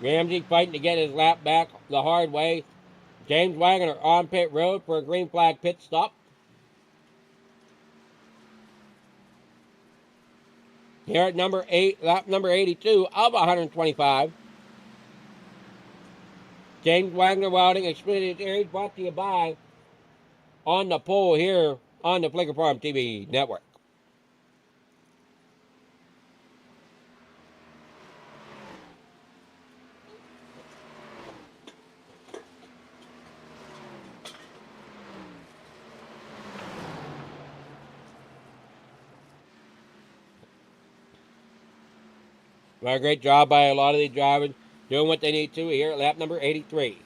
Ramsey fighting to get his lap back the hard way. James Wagoner on pit road for a green flag pit stop. Here at number 8, lap number 82 of 125. James Wagoner Welding Xfinity Series brought to you by On the Pole here on the Flicker Farm TV network. Well, a great job by a lot of these drivers doing what they need to here at lap number 83.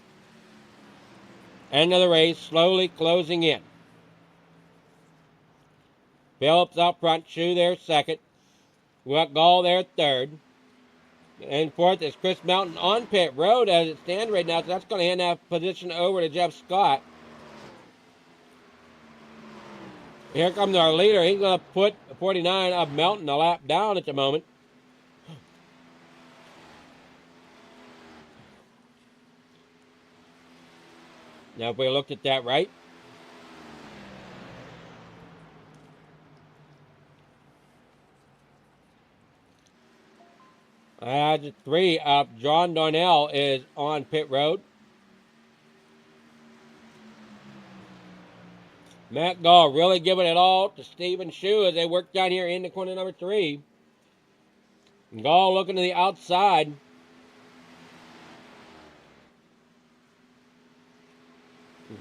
End of the race, slowly closing in. Phillips out front, Shoe there 2nd. We got Gall there 3rd. And 4th is Chris Melton on pit road as it stands right now, so that's going to hand that position over to Jeff Scott. Here comes our leader. He's going to put 49 of Melton a lap down at the moment. Now, if we looked at that right, the 3 of John Darnell is on pit road. Matt Gall really giving it all to Stephen Shoe as they work down here in the corner number 3. Gall looking to the outside.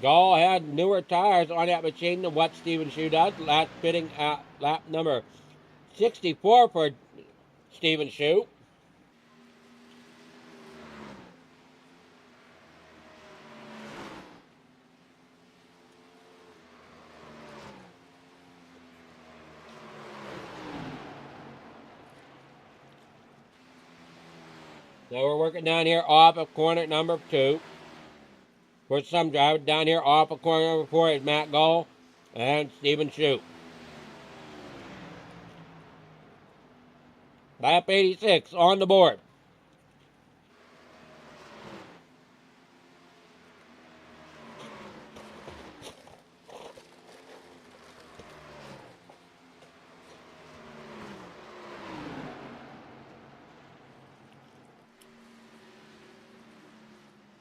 Gall had newer tires on that machine than what Stephen Shoe does. Last fitting at lap number 64 for Stephen Shoe. So we're working down here off of corner number 2. For some driver down here off of corner number 4 is Matt Gall and Stephen Shute. Lap 86 on the board.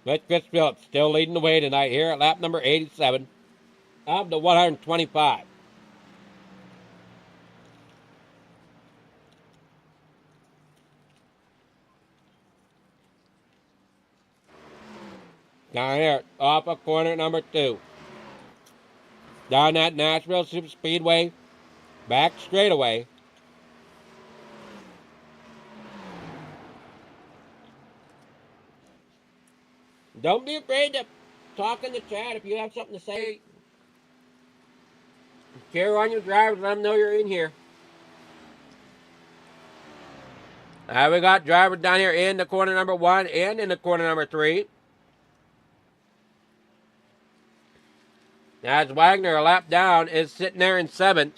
But Chris Phillips still leading the way tonight here at lap number 87 of the 125. Down here off of corner number 2. Down that Nashville Super Speedway, back straightaway. Don't be afraid to talk in the chat if you have something to say. Cheer on your drivers, let them know you're in here. We got drivers down here in the corner number 1 and in the corner number 3. As Wagoner, a lap down, is sitting there in 7th.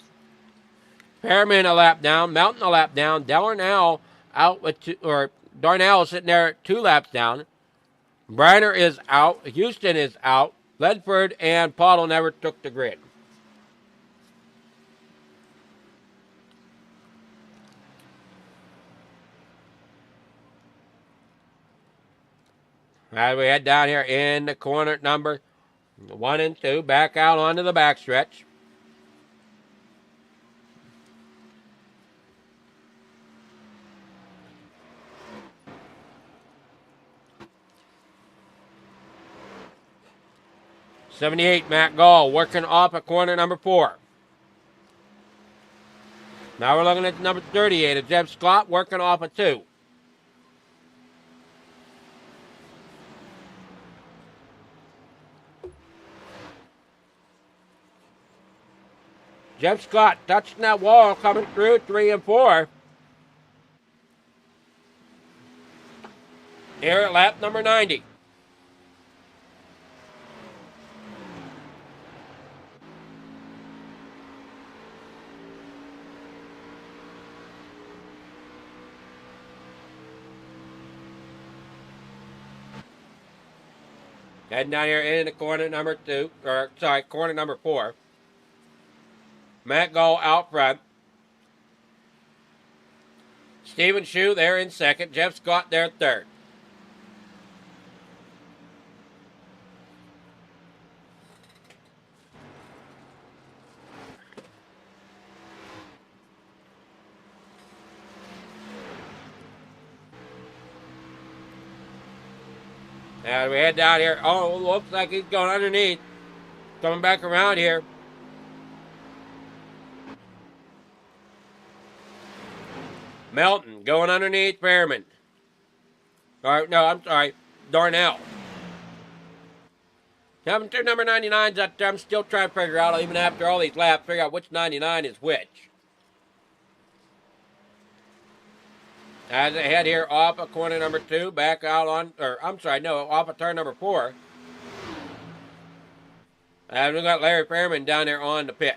Pearman a lap down. Melton a lap down. Darnell out with Darnell is sitting there 2 laps down. Briner is out. Houston is out. Ledford and Paul never took the grid. As we head down here in the corner number 1 and 2, back out onto the backstretch. '78 Matt Gall working off at corner number 4. Now we're looking at number 38, Jeff Scott working off at 2. Jeff Scott touching that wall, coming through 3 and 4. Here at lap number 90. Heading down here in the corner number 4. Matt Gall out front. Stephen Shute there in 2nd. Jeff Scott there 3rd. As we head down here, oh, looks like he's going underneath. Coming back around here. Melton going underneath Fairman. Darnell. Having 2 number 99s out there, I'm still trying to figure out, even after all these laps, figure out which 99 is which. As they head here off of corner number 2, back out on, off of turn number 4. And we got Larry Fairman down there on the pit.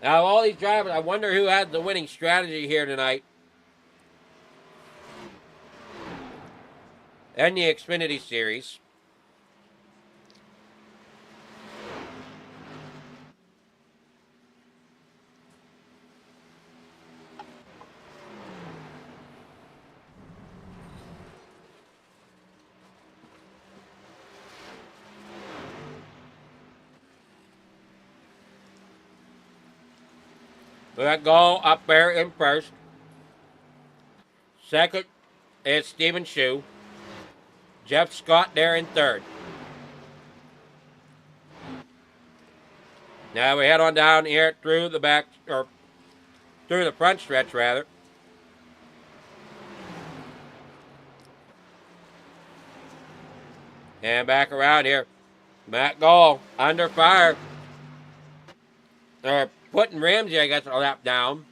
Now, all these drivers, I wonder who has the winning strategy here tonight. And the Xfinity Series. We got Gall up there in 1st. 2nd is Stephen Shue. Jeff Scott there in 3rd. Now we head on down here through the through the front stretch rather. And back around here. Matt Gall under fire. or putting Ramsey, I guess, a lap down.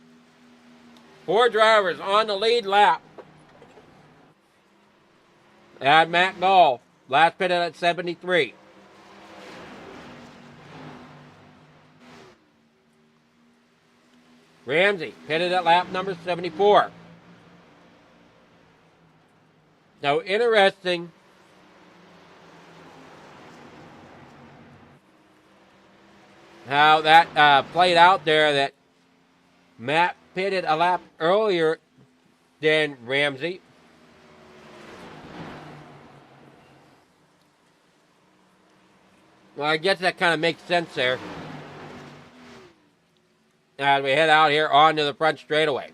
4 drivers on the lead lap. And Matt Gall, last pitted at 73. Ramsey pitted at lap number 74. Now, interesting. How that played out there, that Matt pitted a lap earlier than Ramsey. Well, I guess that kind of makes sense there. As we head out here onto the front straightaway.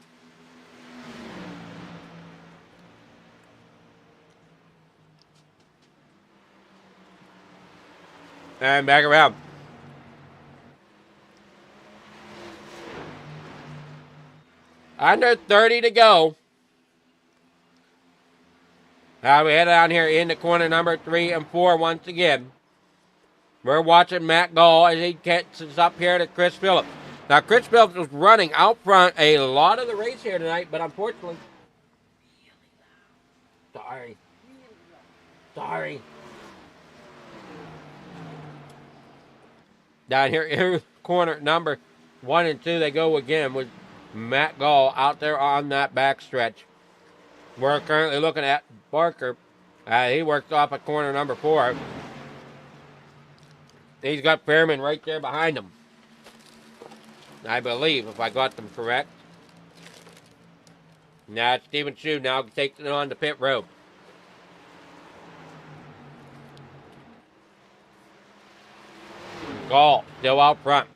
And back around. Under 30 to go. As we head down here into corner number 3 and 4 once again. We're watching Matt Gall as he catches up here to Chris Phillips. Now, Chris Phillips was running out front a lot of the race here tonight, but unfortunately... Sorry. Down here in corner number 1 and 2, they go again with Matt Gall out there on that backstretch. We're currently looking at Barker. He works off at corner number 4. He's got Fairman right there behind him, I believe, if I got them correct. Now Stephen Chu now takes it on the pit road. Gall still out front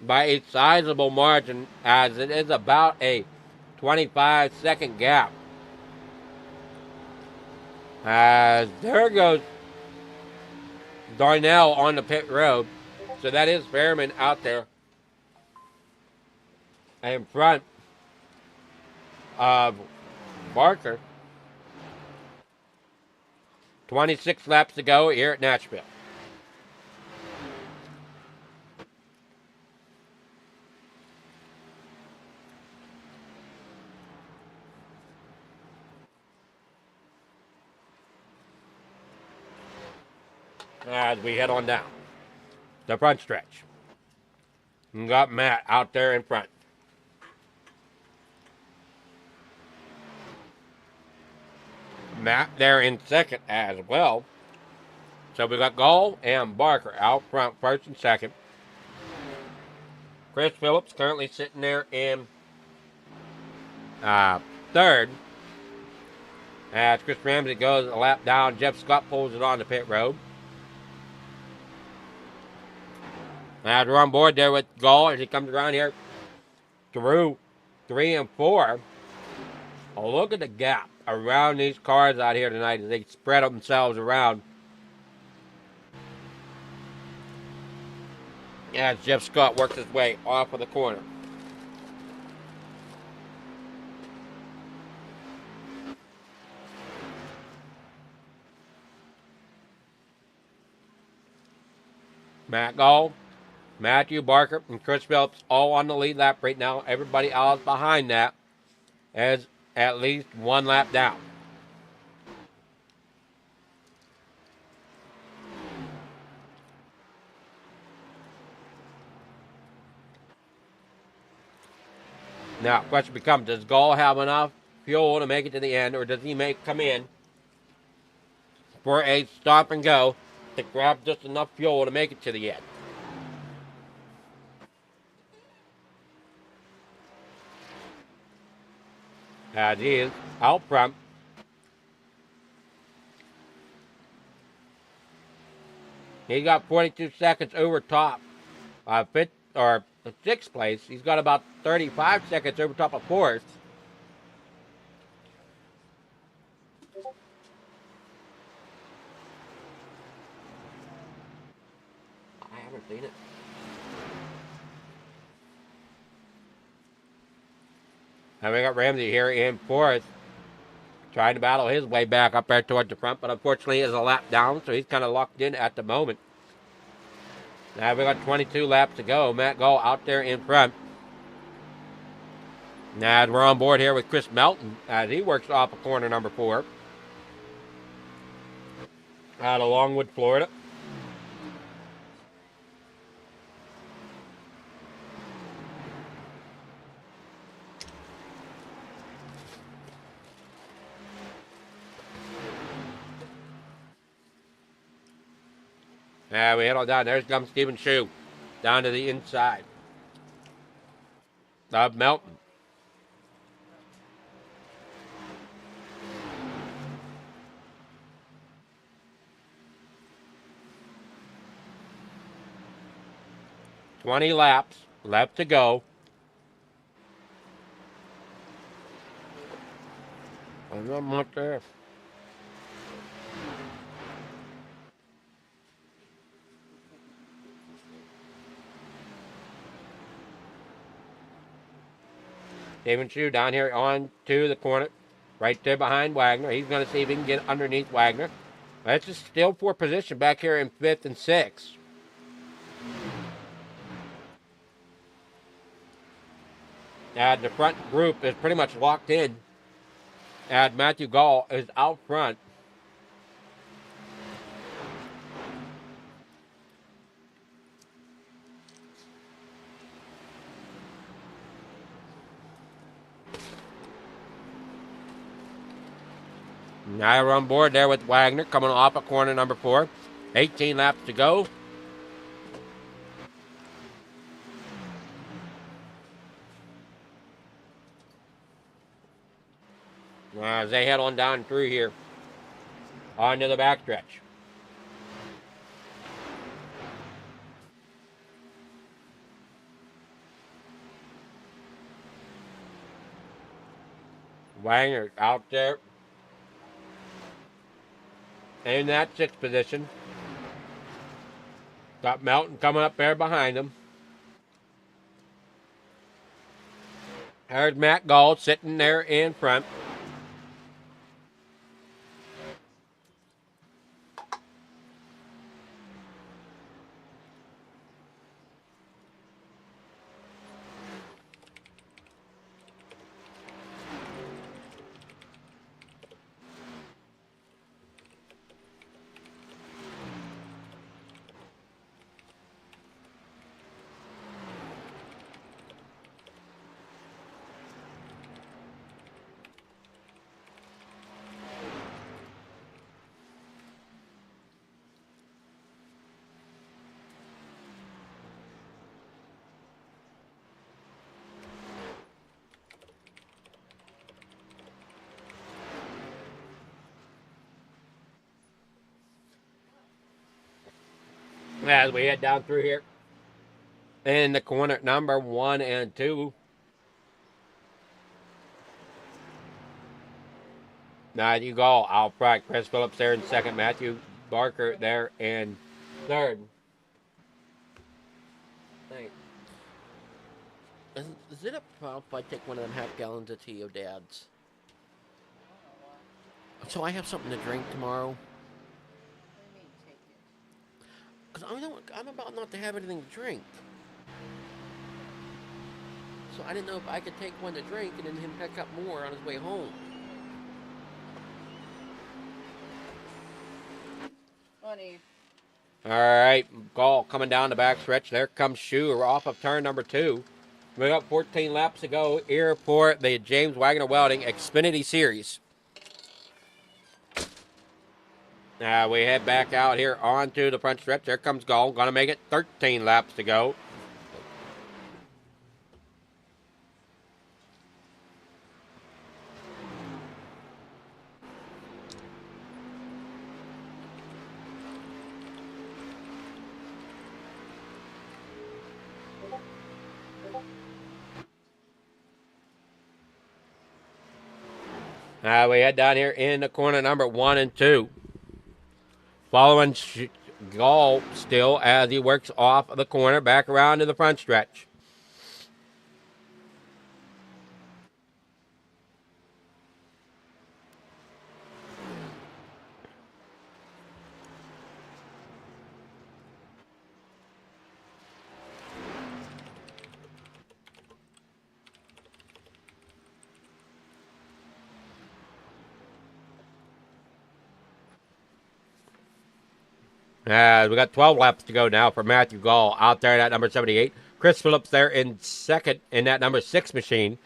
by a sizable margin, as it is about a 25-second gap. As there goes Darnell on the pit road. So that is Fairman out there in front of Barker. 26 laps to go here at Nashville. As we head on down the front stretch. We got Matt out there in front. Matt there in second as well. So we got Gall and Barker out front, first and second. Chris Phillips currently sitting there in third. As Chris Ramsey goes a lap down, Jeff Scott pulls it on the pit road. As we're on board there with Gall as he comes around here through 3 and 4. Oh, look at the gap around these cars out here tonight as they spread themselves around. As Jeff Scott works his way off of the corner. Matt Gall, Matthew Barker, and Chris Phelps all on the lead lap right now. Everybody else behind that is at least 1 lap down. Now, question becomes, does Gall have enough fuel to make it to the end, or does he come in for a stop and go to grab just enough fuel to make it to the end? As he is out front. He got 42 seconds over top fifth or the 6th place. He's got about 35 seconds over top of 4th. I haven't seen it. And we got Ramsey here in 4th, trying to battle his way back up there towards the front, but unfortunately is a lap down, so he's kind of locked in at the moment. Now we got 22 laps to go. Matt Gall out there in front. Now we're on board here with Chris Melton as he works off of corner number 4 out of Longwood, Florida. Now we head on down. There's comes Stephen Shue down to the inside of Melton. $20 laps left to go. There's not much there. Stephen Shue down here on to the corner. Right there behind Wagner. He's going to see if he can get underneath Wagner. That's just still for position back here in 5th and 6th. And the front group is pretty much locked in. And Matthew Gall is out front. Now we're on board there with Wagner coming off of corner number 4. 18 laps to go. As they head on down through here onto the backstretch. Wagner out there in that 6th position. Got Melton coming up there behind him. There's Matt Gall sitting there in front. As we head down through here in the corner number 1 and 2. Matthew Gall out front. Chris Phillips there in 2nd. Matthew Barker there in 3rd. Hey, is it a problem if I take one of them half gallons of tea of Dad's? So I have something to drink tomorrow. Because I'm about not to have anything to drink. So I didn't know if I could take one to drink and then him pick up more on his way home. Honey. All right, Gall coming down the back stretch. There comes Shue off of turn number 2. We got 14 laps to go here for the James Wagoner Welding Xfinity Series. Now we head back out here onto the front stretch. There comes Gall. Going to make it 13 laps to go. We head down here in the corner number 1 and 2. Following Gall still as he works off the corner back around to the front stretch. We got 12 laps to go now for Matthew Gall out there in that number 78. Chris Phillips there in second in that number 6 machine.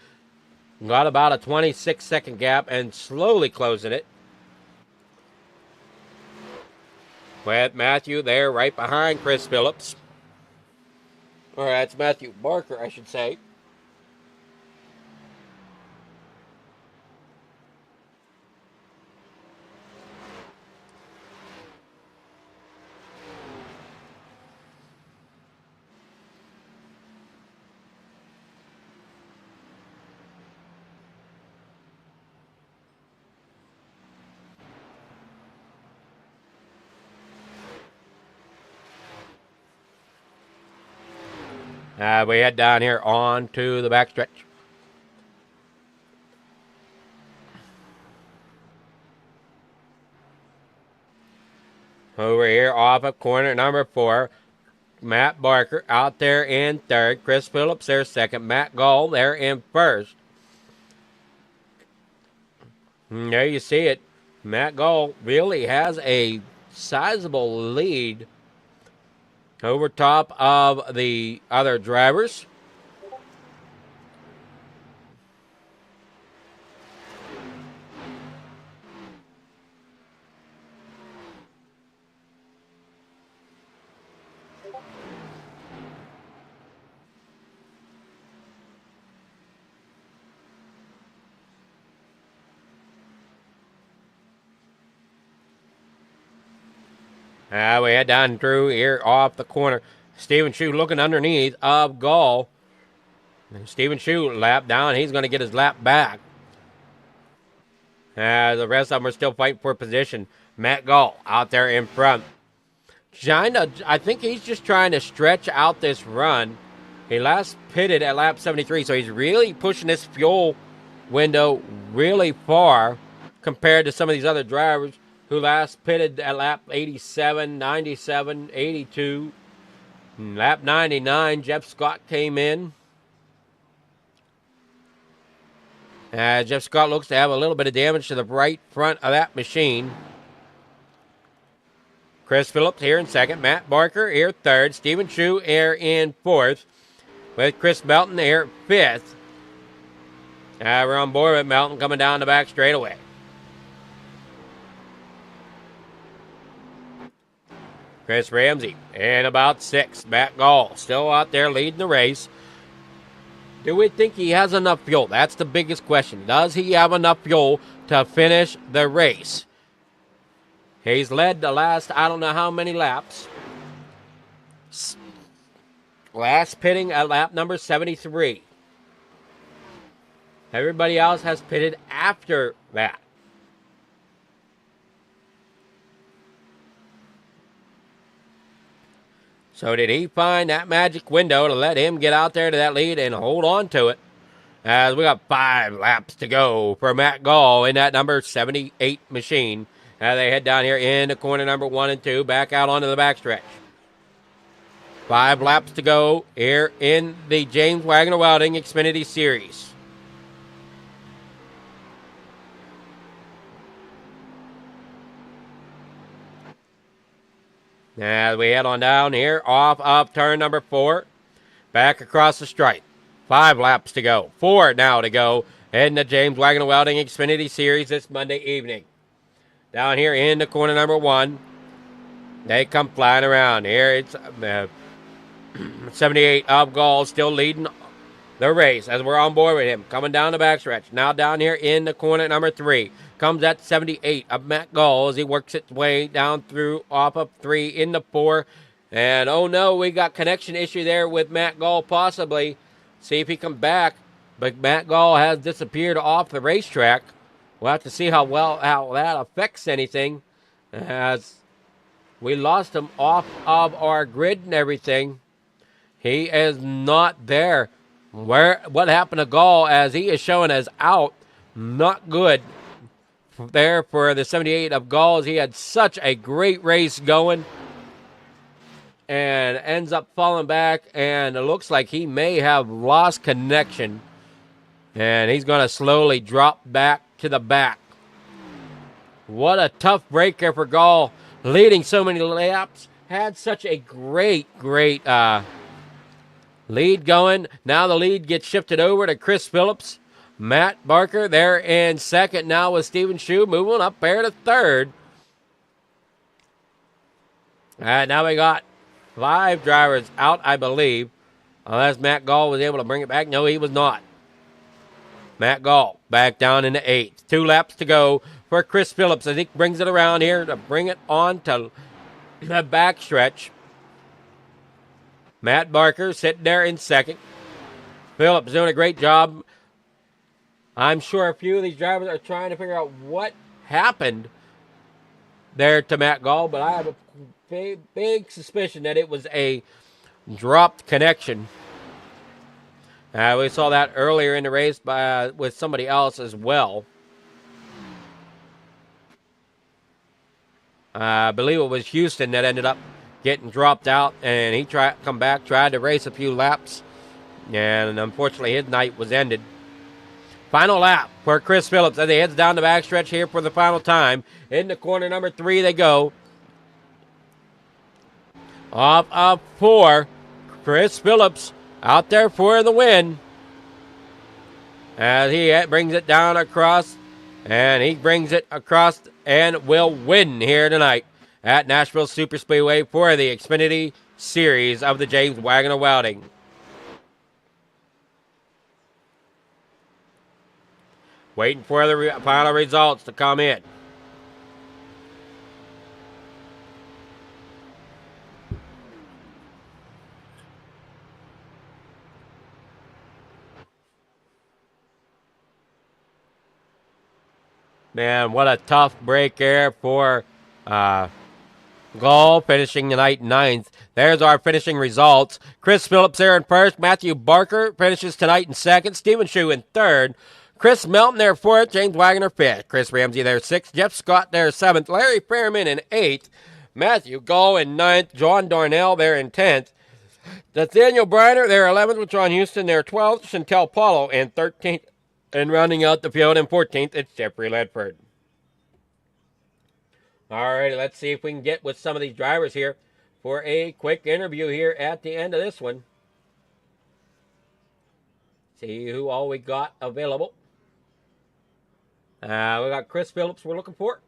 Got about a 26-second gap and slowly closing it. With Matthew there right behind Chris Phillips. Or that's Matthew Barker, I should say. We head down here on to the backstretch. Over here off of corner number 4, Matt Barker out there in third. Chris Phillips there second. Matt Gall there in first. And there you see it. Matt Gall really has a sizable lead over top of the other drivers. We head down through here off the corner. Stephen Shue looking underneath of Gall. Stephen Shue lap down. He's going to get his lap back. The rest of them are still fighting for position. Matt Gall out there in front. I think he's just trying to stretch out this run. He last pitted at lap 73, so he's really pushing this fuel window really far compared to some of these other drivers who last pitted at lap 87, 97, 82. Lap 99, Jeff Scott came in. Jeff Scott looks to have a little bit of damage to the right front of that machine. Chris Phillips here in second. Matt Barker here third. Stephen Shue here in fourth. With Chris Melton here fifth. We're on board with Melton coming down the back straightaway. Chris Ramsey in about sixth. Matt Gall still out there leading the race. Do we think he has enough fuel? That's the biggest question. Does he have enough fuel to finish the race? He's led the last, I don't know how many laps. Last pitting at lap number 73. Everybody else has pitted after that. So did he find that magic window to let him get out there to that lead and hold on to it? As we got 5 laps to go for Matt Gall in that number 78 machine. As they head down here into corner number 1 and 2, back out onto the backstretch. 5 laps to go here in the James Wagoner Welding Xfinity Series. As we head on down here off of turn number 4, back across the stripe. 5 laps to go. 4 now to go in the James Wagoner Welding Xfinity Series this Monday evening. Down here in the corner number 1, they come flying around. Here it's 78 of Gall still leading the race as we're on board with him. Coming down the backstretch. Now down here in the corner number 3. Comes at 78 of Matt Gall as he works its way down through off of 3 into 4. And oh no, we got connection issue there with Matt Gall possibly. See if he comes back. But Matt Gall has disappeared off the racetrack. We'll have to see how that affects anything. As we lost him off of our grid and everything. He is not there. What happened to Gall as he is showing as out? Not good. There for the 78 of Gall as he had such a great race going and ends up falling back, and it looks like he may have lost connection and he's going to slowly drop back to the back. What a tough break there for Gall, leading so many laps had such a great lead going. Now the lead gets shifted over to Chris Phillips. Matt Barker there in second now with Stephen Shue moving up there to third. And now we got 5 drivers out, I believe. Unless Matt Gall was able to bring it back. No, he was not. Matt Gall back down into 8th. 2 laps to go for Chris Phillips. I think brings it around here to bring it on to the backstretch. Matt Barker sitting there in second. Phillips doing a great job. I'm sure a few of these drivers are trying to figure out what happened there to Matt Gall, but I have a big suspicion that it was a dropped connection. We saw that earlier in the race with somebody else as well. I believe it was Houston that ended up getting dropped out, and he tried to race a few laps, and unfortunately his night was ended. Final lap for Chris Phillips as he heads down the backstretch here for the final time. Into corner number 3 they go. Off of 4, Chris Phillips out there for the win. As he brings it down across, and he brings it across and will win here tonight at Nashville Superspeedway for the Xfinity Series of the James Wagoner Welding. Waiting for the final results to come in. Man, what a tough break there for Gall, finishing the night 9th. There's our finishing results. Chris Phillips there in first. Matthew Barker finishes tonight in second. Stephen Shue in third. Chris Melton there 4th. James Wagoner 5th. Chris Ramsey there 6th. Jeff Scott there 7th. Larry Fairman in 8th. Matthew Gall in 9th. John Darnell there in 10th. Nathaniel Briner there 11th with John Houston there 12th. Chantel Paulo in 13th. And rounding out the field in 14th, it's Jeffrey Ledford. All right, let's see if we can get with some of these drivers here for a quick interview here at the end of this one. See who all we got available. We got Chris Phillips we're looking for.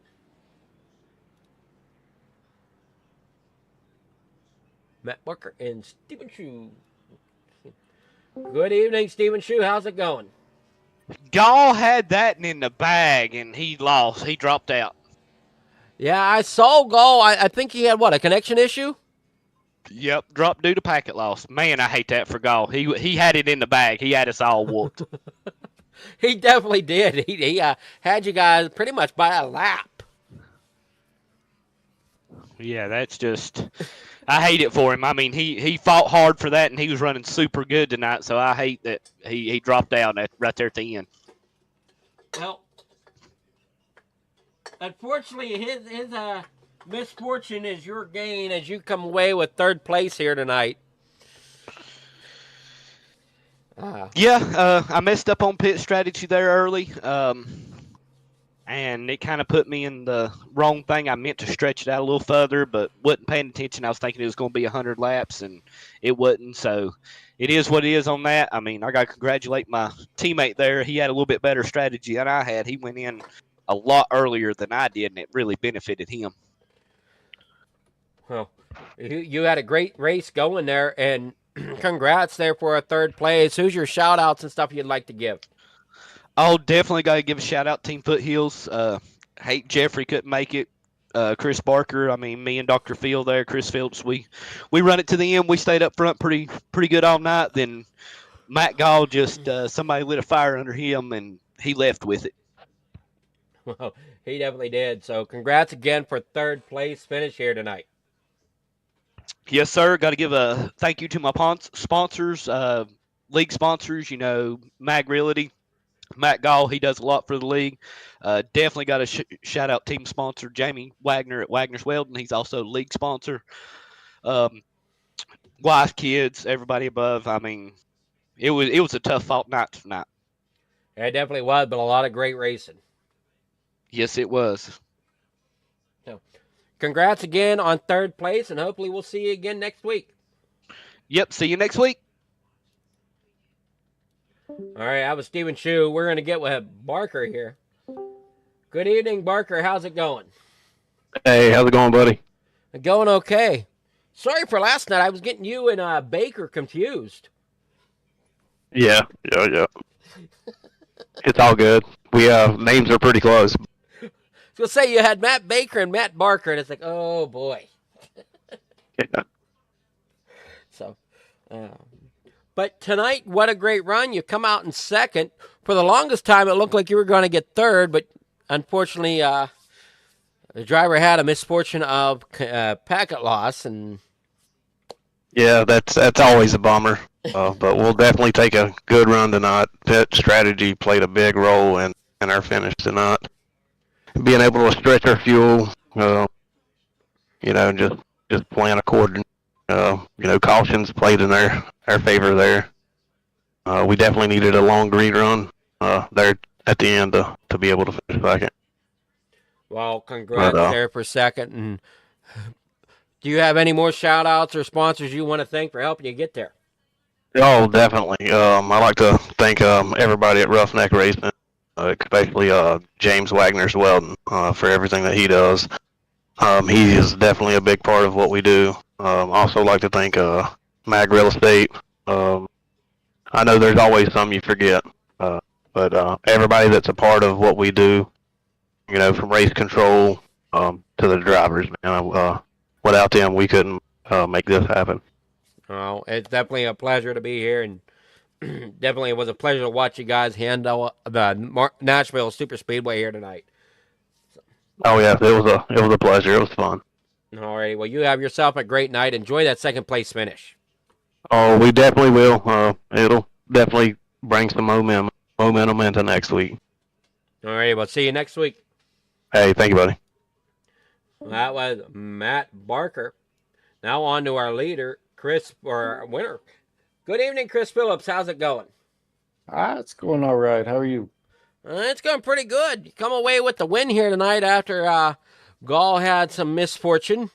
Matt Barker and Stephen Shue. Good evening, Stephen Shue. How's it going? Gall had that in the bag, and he lost. He dropped out. Yeah, I saw Gall. I think he had, a connection issue? Yep, dropped due to packet loss. Man, I hate that for Gall. He had it in the bag. He had us all whooped. He definitely did. He had you guys pretty much by a lap. Yeah, that's just... I hate it for him. I mean, he fought hard for that, and he was running super good tonight, so I hate that he dropped out right there at the end. Well, unfortunately, his misfortune is your gain as you come away with 3rd place here tonight. I messed up on pit strategy there early, and it kind of put me in the wrong thing. I meant to stretch it out a little further, but wasn't paying attention. I was thinking it was going to be 100 laps, and it wasn't. So it is what it is on that. I mean, I got to congratulate my teammate there. He had a little bit better strategy than I had. He went in a lot earlier than I did, and it really benefited him. Well, you had a great race going there, and congrats there for a 3rd place. Who's your shout-outs and stuff you'd like to give? Oh, definitely got to give a shout-out to Team Foothills. Hate Jeffrey couldn't make it. Chris Barker, I mean, me and Dr. Phil there, Chris Phillips, we run it to the end. We stayed up front pretty good all night. Then Matt Gall just somebody lit a fire under him, and he left with it. Well, he definitely did. So congrats again for 3rd place finish here tonight. Yes, sir. Got to give a thank you to my sponsors, league sponsors, Mag Realty. Matt Gall, he does a lot for the league. Definitely got to shout out team sponsor Jamie Wagner at Wagner's Welding. He's also league sponsor. Wife, kids, everybody above. I mean, it was a tough fought night tonight. It definitely was, but a lot of great racing. Yes, it was. So, congrats again on third place, and hopefully we'll see you again next week. Yep. See you next week. All right, I was Stephen Shue. We're going to get with Barker here. Good evening, Barker. How's it going? Hey, how's it going, buddy? Going okay. Sorry for last night. I was getting you and Baker confused. Yeah. It's all good. We names are pretty close. So say you had Matt Baker and Matt Barker, and it's like, oh boy. Yeah. So, but tonight, what a great run! You come out in second. For the longest time, it looked like you were going to get third, but unfortunately, the driver had a misfortune of packet loss, and Yeah, that's always a bummer. But we'll definitely take a good run tonight. Pit strategy played a big role in our finish tonight. Being able to stretch our fuel, just plan according. Cautions played in our favor there. We definitely needed a long green run there at the end to be able to finish second. well, congrats there for second. And do you have any more shout outs or sponsors you want to thank for helping you get there? Oh, definitely. I'd like to thank everybody at Roughneck Racing, especially James Wagner's Welding for everything that he does. He is definitely a big part of what we do. Also like to thank Mag Real Estate. I know there's always some you forget, but everybody that's a part of what we do, from race control to the drivers, man. Without them, we couldn't make this happen. Oh, it's definitely a pleasure to be here, and definitely it was a pleasure to watch you guys handle the Nashville Super Speedway here tonight. Oh yeah, it was a pleasure. It was fun. Alrighty, well, you have yourself a great night. Enjoy that second place finish. Oh, we definitely will. It'll definitely bring some momentum into next week. Alrighty, well, see you next week. Hey, thank you, buddy. That was Matt Barker. Now on to our leader, Chris, or our winner. Good evening, Chris Phillips. How's it going? It's going all right. How are you? It's going pretty good. You come away with the win here tonight after Gall had some misfortune.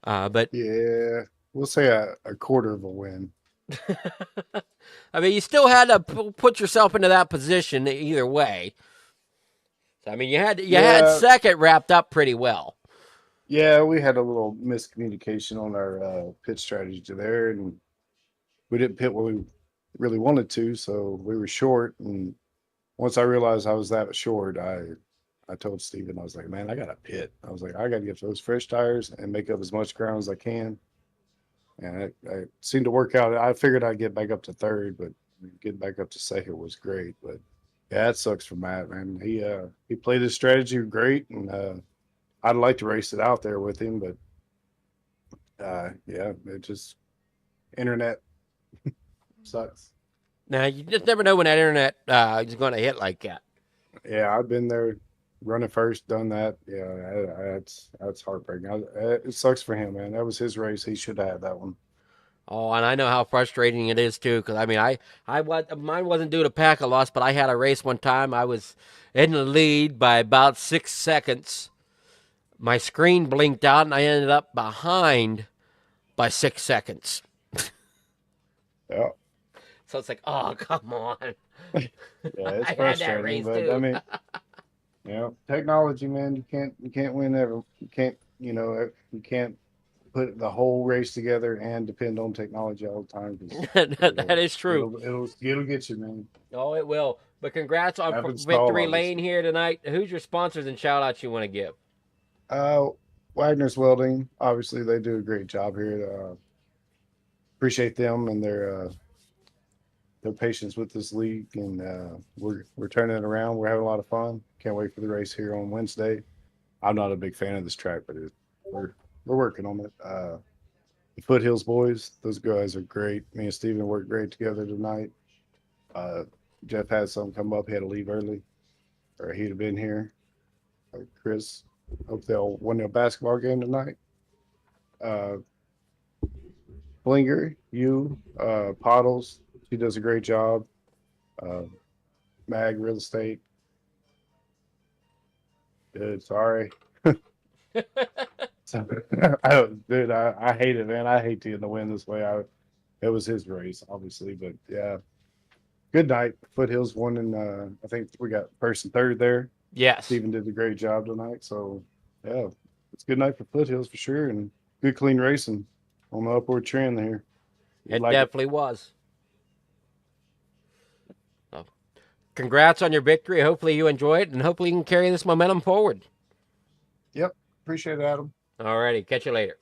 But Yeah, we'll say a quarter of a win. I mean, you still had to put yourself into that position either way. So, I mean, you had second wrapped up pretty well. Yeah, we had a little miscommunication on our pit strategy there, and we didn't pit what we really wanted to, so we were short. And once I realized I was that short, I told Steven, I was like, man, I got to pit. I was like, I got to get those fresh tires and make up as much ground as I can. And I seemed to work out. I figured I'd get back up to third, but getting back up to second was great. But yeah, it sucks for Matt, man. He played his strategy great, and I'd like to race it out there with him, but yeah, it just internet sucks. Now, you just never know when that internet is going to hit like that. Yeah, I've been there running first, done that. Yeah, that's heartbreaking. It sucks for him, man. That was his race. He should have had that one. Oh, and I know how frustrating it is too. Because I mean, mine wasn't due to pack a loss, but I had a race one time. I was in the lead by about 6 seconds. My screen blinked out, and I ended up behind by 6 seconds. Yeah. So it's like, oh, come on. Yeah, it's frustrating, but too. I mean, technology, man. You can't win ever. You can't put the whole race together and depend on technology all the time. That is true. It'll get you, man. Oh, it will. But congrats on Happens to Victory all of us. Lane here tonight. Who's your sponsors and shout outs you want to give? Wagner's Welding. Obviously, they do a great job here. Appreciate them and their patience with this league, and we're turning it around. We're having a lot of fun. Can't wait for the race here on Wednesday. I'm not a big fan of this track, but we're working on it. The Foothills boys, those guys are great. Me and Steven worked great together tonight. Jeff had some come up. He had to leave early, or he'd have been here. Chris, hope they'll win their basketball game tonight. Blinger, Pottles, she does a great job. Mag Real Estate. Good, sorry. So, dude, I hate it, man. I hate seeing the win this way. It was his race, obviously, but yeah, good night. Foothills won, and I think we got first and third there. Yes. Steven did a great job tonight. So yeah, it's a good night for Foothills for sure, and good clean racing on the upward trend there. It definitely was. So, congrats on your victory. Hopefully you enjoy it, and hopefully you can carry this momentum forward. Yep, appreciate it, Adam. Alrighty, catch you later.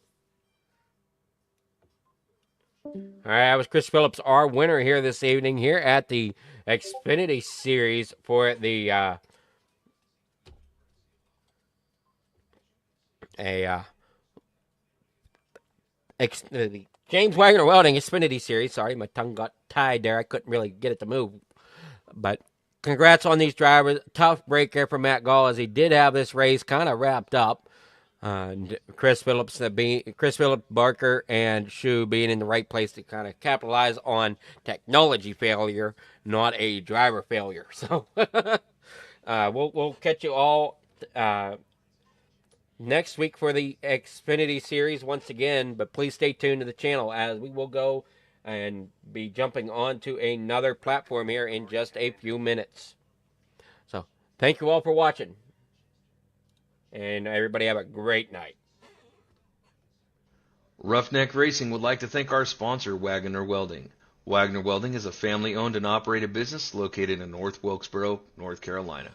All right, that was Chris Phillips, our winner here this evening here at the Xfinity Series for the the James Wagoner Welding Xfinity Series. Sorry, my tongue got tied there. I couldn't really get it to move. But congrats on these drivers. Tough break there for Matt Gall, as he did have this race kind of wrapped up. Chris Phillips, Barker, and Shu being in the right place to kind of capitalize on technology failure, not a driver failure. So we'll catch you all next week for the Xfinity Series once again. But please stay tuned to the channel, as we will go and be jumping on to another platform here in just a few minutes. So thank you all for watching. And everybody have a great night. Roughneck Racing would like to thank our sponsor, Wagoner Welding. Wagoner Welding is a family-owned and operated business located in North Wilkesboro, North Carolina.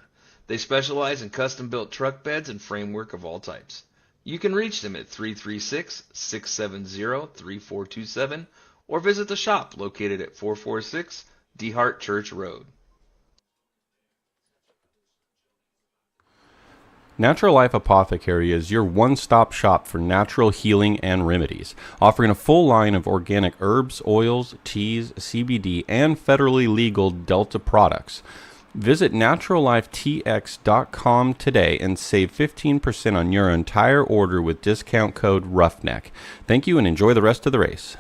They specialize in custom-built truck beds and framework of all types. You can reach them at 336-670-3427 or visit the shop located at 446 DeHart Church Road. Natural Life Apothecary is your one-stop shop for natural healing and remedies, offering a full line of organic herbs, oils, teas, CBD, and federally legal Delta products. Visit naturallifetx.com today and save 15% on your entire order with discount code ROUGHNECK. Thank you and enjoy the rest of the race.